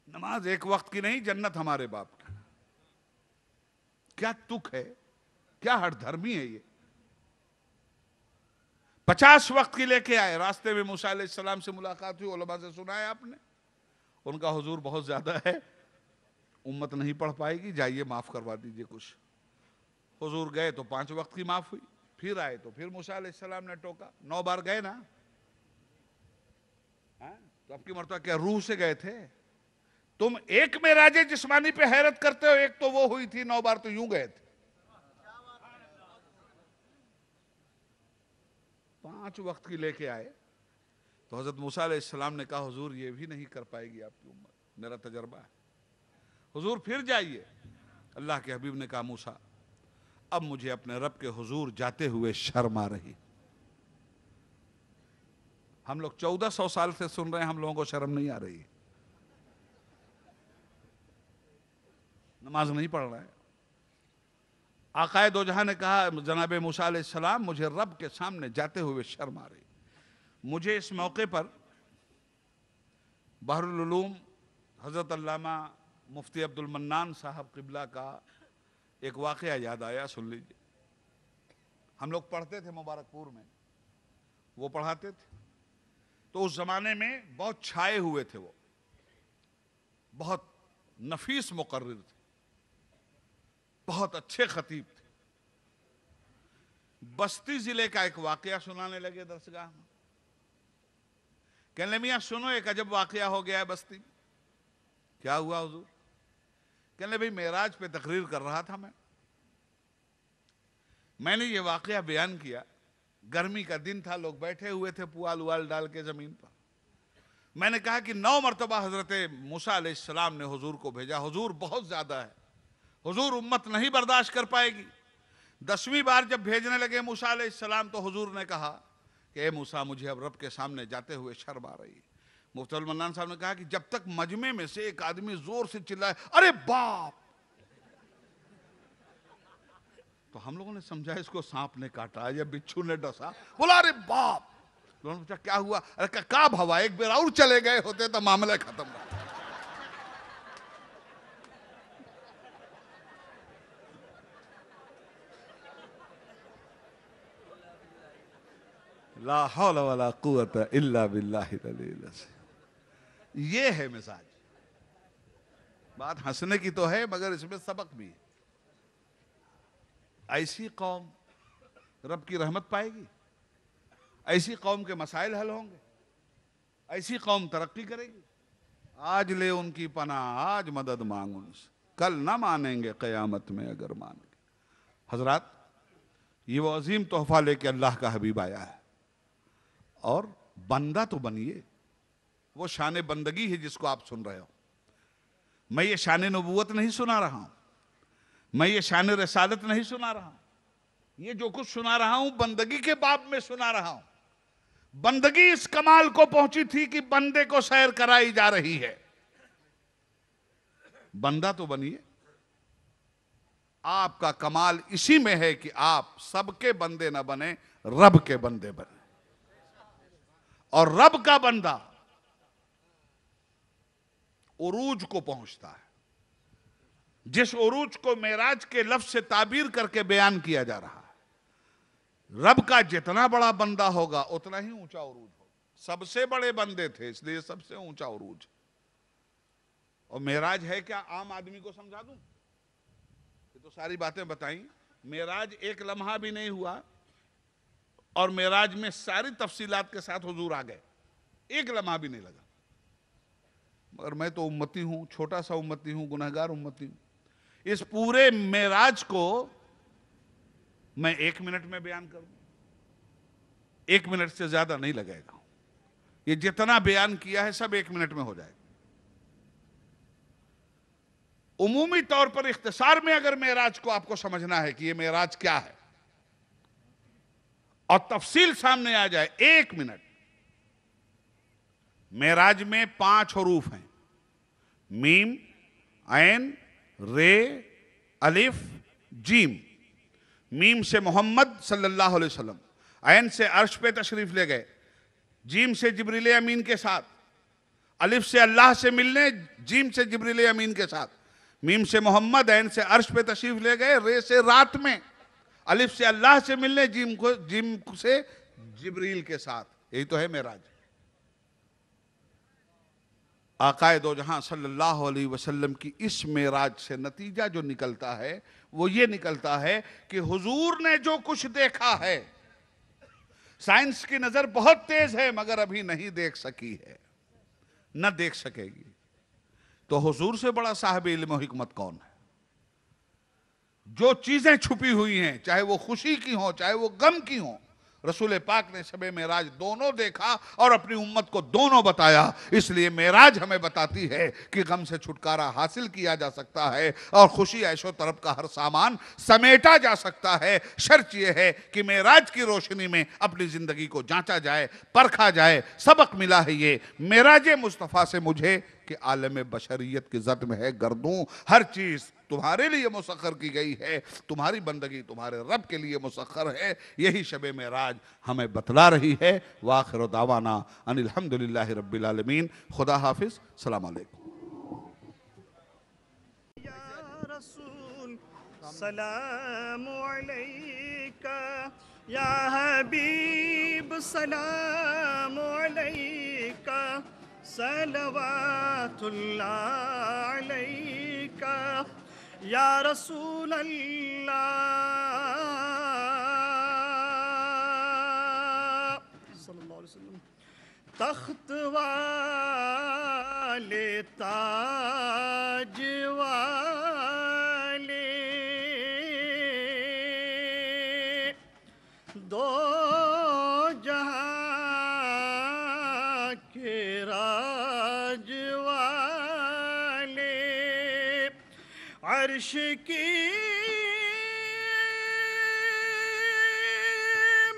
नमाज 1 वक्त की नहीं, जन्नत हमारे बाप की। क्या तुक है, क्या हठधर्मी है ये। 50 वक्त की लेके आए। रास्ते में मूसा अलैहिस्सलाम से मुलाकात हुई, उलमा से सुना है आपने, उनका हुजूर बहुत ज्यादा है, उम्मत नहीं पढ़ पाएगी, जाइए माफ करवा दीजिए कुछ। हुजूर गए तो 5 वक्त की माफ हुई, फिर आए तो फिर मूसा अलैहिस्सलाम ने टोका। 9 बार गए ना, तो आपकी मरतबा क्या रूह से गए थे? तुम एक में राजे जिस्मानी पे हैरत करते हो, एक तो वो हुई थी, 9 बार तो यूं गए थे। 5 वक्त की लेके आए तो हजरत मूसा अलैहिस्सलाम ने कहा, हुजूर ये भी नहीं कर पाएगी आपकी उम्मत, मेरा तजर्बा है। हुजूर फिर जाइए। अल्लाह के हबीब ने कहा, मूसा अब मुझे अपने रब के हुजूर जाते हुए शर्म आ रही। हम लोग 1400 साल से सुन रहे हैं, हम लोगों को शर्म नहीं आ रही। नमाज नहीं पढ़ रहे हैं। आकाए दो जहां ने कहा, जनाब मूसा अलैहिस्सलाम मुझे रब के सामने जाते हुए शर्म आ रही। मुझे इस मौके पर बहरुल उलूम हजरत अल्लामा मुफ्ती अब्दुल मन्नान साहब किबला का एक वाकया याद आया, सुन लीजिए। हम लोग पढ़ते थे मुबारकपुर में, वो पढ़ाते थे। तो उस जमाने में बहुत छाए हुए थे, वो बहुत नफीस मुकर्रिर थे, बहुत अच्छे खतीब थे। बस्ती जिले का एक वाकया सुनाने लगे दरसगाह में। कहने मियां सुनो, एक अजब वाकया हो गया है बस्ती में। क्या हुआ हुजूर? कहने भाई मेराज पे तकरीर कर रहा था मैंने ये वाकया बयान किया। गर्मी का दिन था, लोग बैठे हुए थे पुआल उवाल डाल के जमीन पर। मैंने कहा कि 9 मरतबा हजरत मूसा अलैहिस्सलाम ने हुजूर को भेजा, हुजूर बहुत ज्यादा है, हुजूर उम्मत नहीं बर्दाश्त कर पाएगी। 10वीं बार जब भेजने लगे मूसा अलैहिस्सलाम तो हुजूर ने कहा कि ए मूसा, मुझे अब रब के सामने जाते हुए शर्म आ रही है। मुफ्ती अब्दुल मन्नान साहब ने कहा कि जब तक मजमे में से एक आदमी जोर से चिल्लाए, अरे बाप, तो हम लोगों ने समझा इसको सांप ने काटा या बिच्छू ने डसा। बोला अरे बाप। लोगों ने पूछा क्या हुआ? अरे का भवा, एक बार और चले गए होते तो मामला खत्म था। ला हौला वला कुव्वता इल्ला बिल्लाहिल अलील अज़ीम। ये है मिजाज। बात हंसने की तो है मगर इसमें सबक भी है। ऐसी कौम रब की रहमत पाएगी, ऐसी कौम के मसाइल हल होंगे, ऐसी कौम तरक्की करेगी। आज ले उनकी पनाह, आज मदद मांग उनसे, कल ना मानेंगे कयामत में अगर मानेंगे। हजरात, ये वो अजीम तोहफा लेके अल्लाह का हबीब आया है, और बंदा तो बनिए। वो शान बंदगी है जिसको आप सुन रहे हो। मैं ये शान नबूवत नहीं सुना रहा हूं, मैं ये शान रसालत नहीं सुना रहा हूं। ये जो कुछ सुना रहा हूं बंदगी के बाब में सुना रहा हूं। बंदगी इस कमाल को पहुंची थी कि बंदे को सैर कराई जा रही है। बंदा तो बनिए। आपका कमाल इसी में है कि आप सबके बंदे ना बने, रब के बंदे बने। और रब का बंदा उरूज को पहुंचता है। जिस उरूज को मेराज के लफ्ज से ताबीर करके बयान किया जा रहा है, रब का जितना बड़ा बंदा होगा उतना ही ऊंचा उरूज होगा। सबसे बड़े बंदे थे इसलिए सबसे ऊंचा उरूज। और मेराज है क्या, आम आदमी को समझा दूं? ये तो सारी बातें बताई। मेराज एक लम्हा भी नहीं हुआ और मेराज में सारी तफसीलात के साथ हुजूर आ गए। एक लम्हा भी नहीं लगा। मगर मैं तो उम्मती हूं, छोटा सा उम्मती हूं, गुनहगार उम्मती हूं। इस पूरे मेराज को मैं 1 मिनट में बयान करूं, 1 मिनट से ज्यादा नहीं लगेगा। ये जितना बयान किया है सब 1 मिनट में हो जाएगा। उमूमी तौर पर इख्तिसार में अगर मेराज को आपको समझना है कि ये मेराज क्या है और तफसील सामने आ जाए, 1 मिनट। मेराज में 5 हरूफ हैं, मीम, ऐन, रे, अलिफ, जीम। मीम से मोहम्मद सल्लल्लाहु अलैहि वसल्लम, ऐन से अर्श पे तशरीफ ले गए, जीम से जिब्रील अमीन के साथ, अलिफ से अल्लाह से मिलने, जीम से जिब्रील अमीन के साथ, मीम से मोहम्मद, ऐन से अर्श पे तशरीफ ले गए, रे से रात में, अलिफ से अल्लाह से मिलने, जीम से जिब्रील के साथ। यही तो है मेराज। आकाए दो जहां सल्लल्लाहु अलैहि वसल्लम की इस मेराज से नतीजा जो निकलता है वो ये निकलता है कि हुजूर ने जो कुछ देखा है, साइंस की नजर बहुत तेज है मगर अभी नहीं देख सकी है, न देख सकेगी। तो हुजूर से बड़ा साहिब इल्म और हिकमत कौन है? जो चीजें छुपी हुई हैं, चाहे वो खुशी की हो चाहे वो गम की हो, रसूल पाक ने शबे मेराज दोनों देखा और अपनी उम्मत को दोनों बताया। इसलिए मेराज हमें बताती है कि गम से छुटकारा हासिल किया जा सकता है और खुशी ऐशो तरफ का हर सामान समेटा जा सकता है। शर्त यह है कि मेराज की रोशनी में अपनी जिंदगी को जांचा जाए, परखा जाए। सबक मिला है ये मेराज मुस्तफ़ा से मुझे कि आलम बशरियत की ज़द में है गर्दूं, हर चीज़ तुम्हारे लिए मुसख्खर की गई है, तुम्हारी बंदगी तुम्हारे रब के लिए मुसख्खर है। यही शबे मेराज हमें बतला रही है। वाखिर दावाना अनिल हम्दुलिल्लाहि रब्बिल आलमीन। खुदा हाफिज, सलाम अलैकुम। या रसूल सलाम अलैका, या हबीब सलाम अलैका, सलवातुल्लाह अलैका, या रसूल अल्लाह सल्लल्लाहु अलैहि वसल्लम। तख्त वाले ताज वाले, दो जहां के राज वाले, अर्श की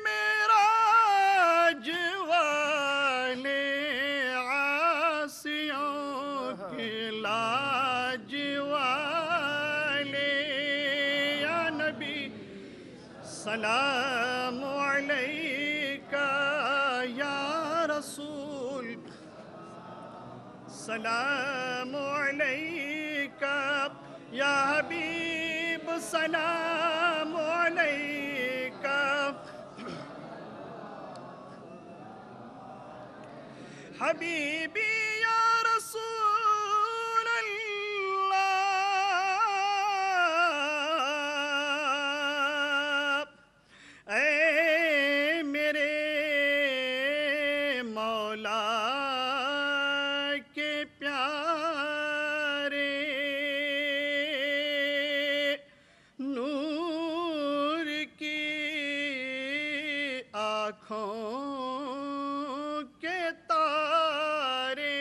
मेराज वाले, आसियों की लाज वाले, या नबी सलाम अलैका, या रसूल सलाम अलैका, या हबीब सलाम अलैका, हबीबी या रसूल अल्लाह। ऐ मेरे मौला के प्यारे, नूर की आँखों के तारे,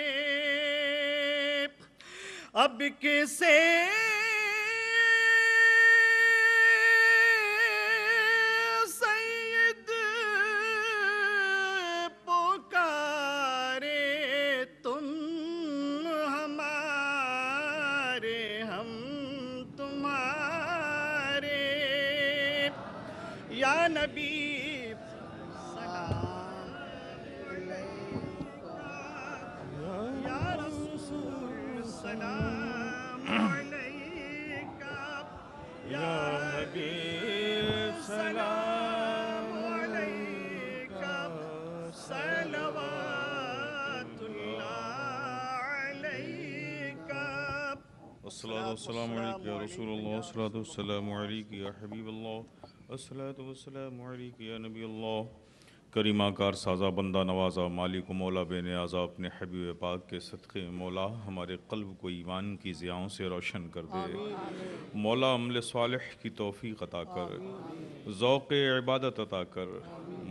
अब किसे सैयद पुकारे, तुम हमारे हम तुम्हारे, या नबी सलाम अलैका, या रसूल सलाम अलैका, या हबीब सलाम अलैका, सलवातुल्लाह अलैका। अस्सलातु वस्सलामु अलैका या रसूलल्लाह, अस्सलातु वस्सलामु अलैका या हबीबल्लाह, अस्सलातु वस्सलामु अलैका या नबील्लाह। करीमा कार साजा बंदा नवाजा मालिक मौला बेन आज़ा अपने हबीब पाक के सदक़े मौला हमारे क़ल्ब को ईमान की ज़ियाओं से रोशन कर दे। मौला अमल सालिह की तौफ़ीक़ अता कर, ज़ौक़ इबादत अता कर,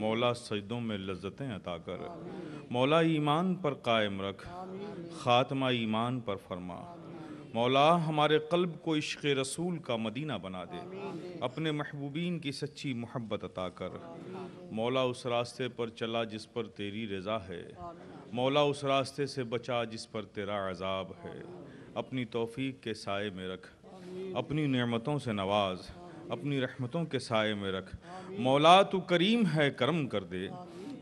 मौला सजदों में लज्जतें अता कर, मौला ईमान पर कायम रख, ख़ात्मा ईमान पर फरमा। मौला हमारे क़ल्ब को इश्क़ रसूल का मदीना बना दे, अपने महबूबीन की सच्ची मोहब्बत अता कर। मौला उस रास्ते पर चला जिस पर तेरी रज़ा है, मौला उस रास्ते से बचा जिस पर तेरा अज़ाब है। अपनी तौफ़ीक़ के साए में रख, अपनी नेमतों से नवाज, अपनी रहमतों के साए में रख। मौला तू करीम है करम कर दे,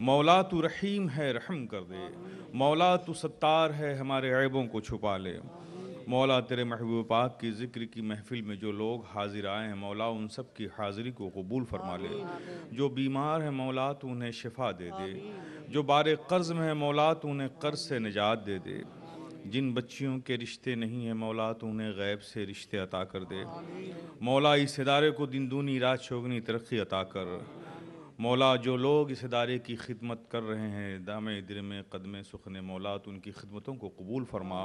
मौला तू रहीम है रहम कर दे, मौला तू सत्तार है हमारे ऐबों को छुपा ले। मौला तेरे महबूब पाक की ज़िक्र की महफ़िल में जो लोग हाजिर आए हैं मौला उन सब की हाज़िरी को कबूल फरमा ले। जो बीमार हैं मौला तू उन्हें शिफा दे दे, जो बारे कर्ज़ में है मौला तू उन्हें कर्ज़ से निजात दे दे। जिन बच्चियों के रिश्ते नहीं हैं मौला तू उन्हें गैब से रिश्ते अता कर दे। मौला इस इदारे को दिन दूनी रात चौगनी तरक्की अता कर। मौला जो लोग इस इदारे की खिदमत कर रहे हैं दामे दिल में कदमे सुखने मौला तो उनकी खिदमतों को कबूल फरमा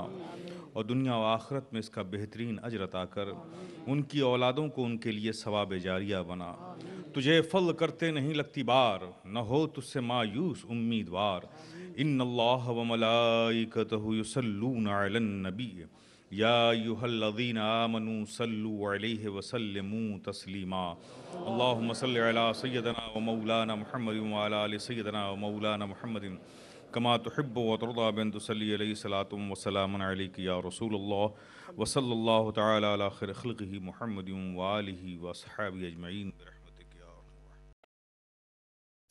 और दुनिया व आखिरत में इसका बेहतरीन अजर अता कर। उनकी औलादों को उनके लिए सवाब जारिया बना। तुझे फल करते नहीं लगती बार, न हो तुझसे मायूस उम्मीदवार। इन्नल्लाह व मलाइकतहु युसल्लूना अलन नबी या अय्युहल्लज़ीना आमनू सल्लु अलैहि व सल्लिमू तस्लीमा। अल्लाहुम्मा सल्लि अला सय्यदना व मौलाना मुहम्मदिन व अला आलि सय्यदना व मौलाना मुहम्मदिन कमा तुहिब्बु व तुरदा बिन तुसल्ली अलैहि सलातुम व सलामुन अलैका या रसूलल्लाह व सल्लल्लाहु तआला अला खैरि खल्क़िही मुहम्मदिन व आलिहि व अस्हाबिही अजमईन बिरहमतिक या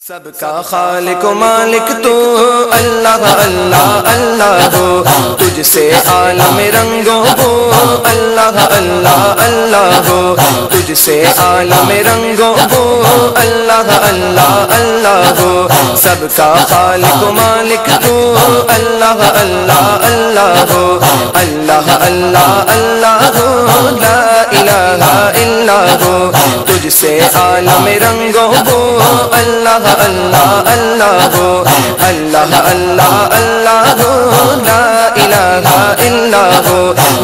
सबका खालिक मालिक तू अल्लाह अल्लाह अल्लाह हो, तुझसे आलम रंगो हो अल्लाह अल्लाह अल्लाह हो, तुझसे आलम रंगो हो अल्लाह अल्लाह अल्लाह हो। सबका खालिक मालिक तू अल्लाह अल्लाह अल्लाह हो, अल्लाह अल्लाह अल्लाह हो, ला इलाहा इल्ला हो। तुझसे आलम रंगो हो अल्लाह अल्लाह अल्लाह हो, अल्लाह अल्लाह अल्लाह हो, ला इलाहा इल्ला हो।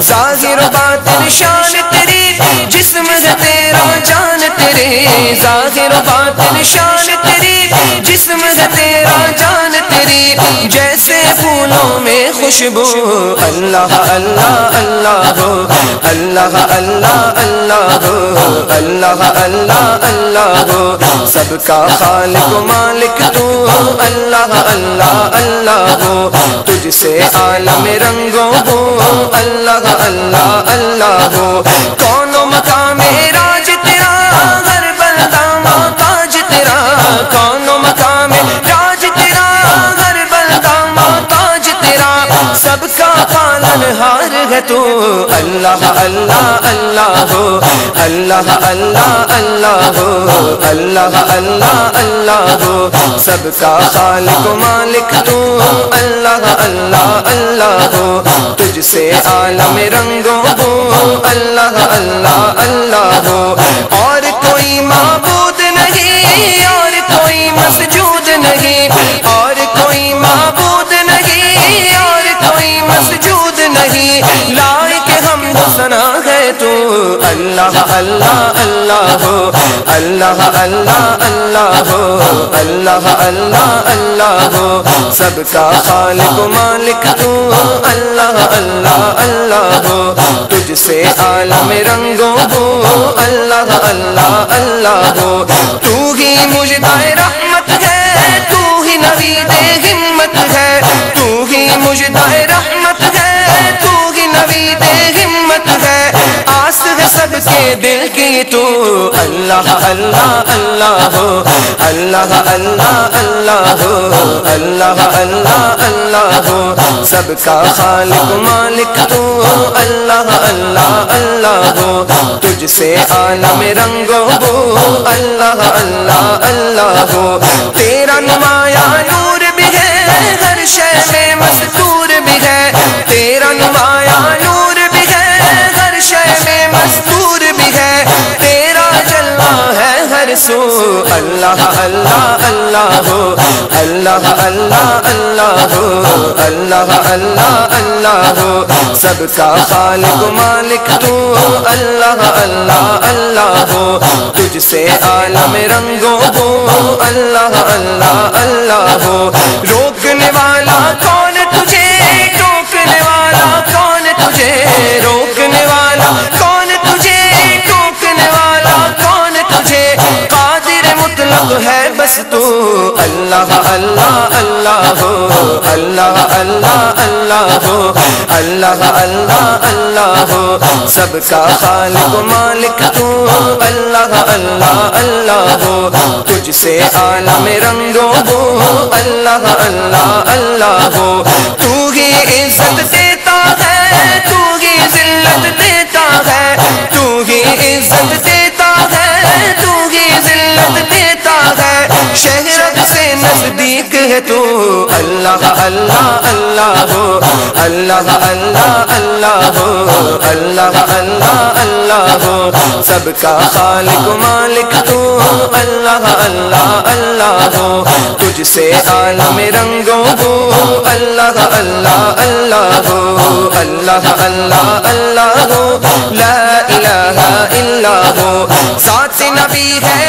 ज़ाहिर बातिन शान तेरी, जिस्म है तेरा जान तेरे। ज़ाहिर बातिन शान तेरी, जिस्म है तेरा जान तेरी। जैसे फूलों में खुशबू अल्लाह अल्लाह अल्लाह हो, अल्लाह अल्लाह अल्लाह हो, अल्लाह अल्लाह अल्लाह हो। सबका खालिक मालिक तू अल्लाह अल्लाह अल्लाह हो, तुझसे आलम रंगो हो अल्लाह अल्लाह अल्लाह हो। कौनो मकाम राज तेरा, हर बंदा मोहताज तेरा। कौनो मकाम राज तेरा, हर बंदा मोहताज तेरा। सबका पालनहार है तू अल्लाह अल्लाह अल्लाह हो, अल्लाह अल्लाह अल्लाह हो, अल्लाह अल्लाह अल्लाह हो। सबका खालिक मालिक तू अल्लाह अल्लाह अल्लाह हो, तुझसे आलम रंगो हो अल्लाह अल्लाह अल्लाह हो। और कोई माबूद नहीं, और कोई मसजूद नहीं, और कोई माबूद नहीं, और कोई मसजूद नहीं। लायक हमदो सना है तू अल्लाह अल्लाह अल्लाह हो, अल्लाह अल्लाह अल्लाह हो, अल्लाह अल्लाह अल्लाह हो। सबका खालिक मालिक तू अल्लाह अल्लाह अल्लाह हो, तुझसे आलम रंगो हो अल्लाह अल्लाह अल्लाह हो। तू ही मुजदाए रहमत है, तू ही नवीदे हिम्मत है। तू ही मुजदाए रहमत है, तू ही नवीदे हिम्मत है। आस है सबके दिल की तू अल्लाह अल्लाह अल्लाह हो, अल्लाह अल्लाह अल्लाह हो, अल्लाह अल्लाह अल्लाह हो। सबका खालिक मालिक तू अल्लाह अल्लाह अल्लाह हो, तुझसे आलम रंगो हो अल्लाह अल्लाह अल्लाह हो। तेरा नुमाया नूर भी है, हर शय में मस्तूर भी है। तेरा नुमाया नूर भी है, हर शय में मस्तूर भी है। तेरा जलवा है हर सू अल्लाह अल्लाह अल्लाह हो, अल्लाह अल्लाह अल्लाह हो, अल्लाह अल्लाह अल्लाह हो। सबका खालिक मालिक तू अल्लाह अल्लाह अल्लाह हो, तुझसे आलम रंगो हो अल्लाह अल्लाह अल्लाह हो। रोकने वाला कौन तुझे, टोकने वाला कौन तुझे, रोकने वाला कौन तुझे, टोकने वाला कौन तुझे। कादिर मुतलक है बस तू अल्लाह अल्लाह अल्लाह हो, अल्लाह अल्लाह अल्लाह हो, अल्लाह अल्लाह अल्लाह हो। सबका खालिक मालिक तू अल्लाह अल्लाह अल्लाह हो, तुझसे आलम रंगो हो अल्लाह अल्लाह अल्लाह हो। तू ही इज्जत देता है, तू ही जिल्लत देता है, तू ही इज्जत देता है, तू ही जिल्लत देता है। शहरत से नजदीक है तू अल्लाह अल्लाह अल्लाह हो, अल्लाह अल्लाह अल्लाह हो, अल्लाह अल्लाह अल्लाह हो। सबका खालिक मालिक तू अल्लाह अल्लाह अल्लाह हो, तुझसे आलम रंगो हो अल्लाह अल्लाह अल्लाह हो, अल्लाह अल्लाह अल्लाह हो। ला इलाहा इल्ला हो, साथ नबी है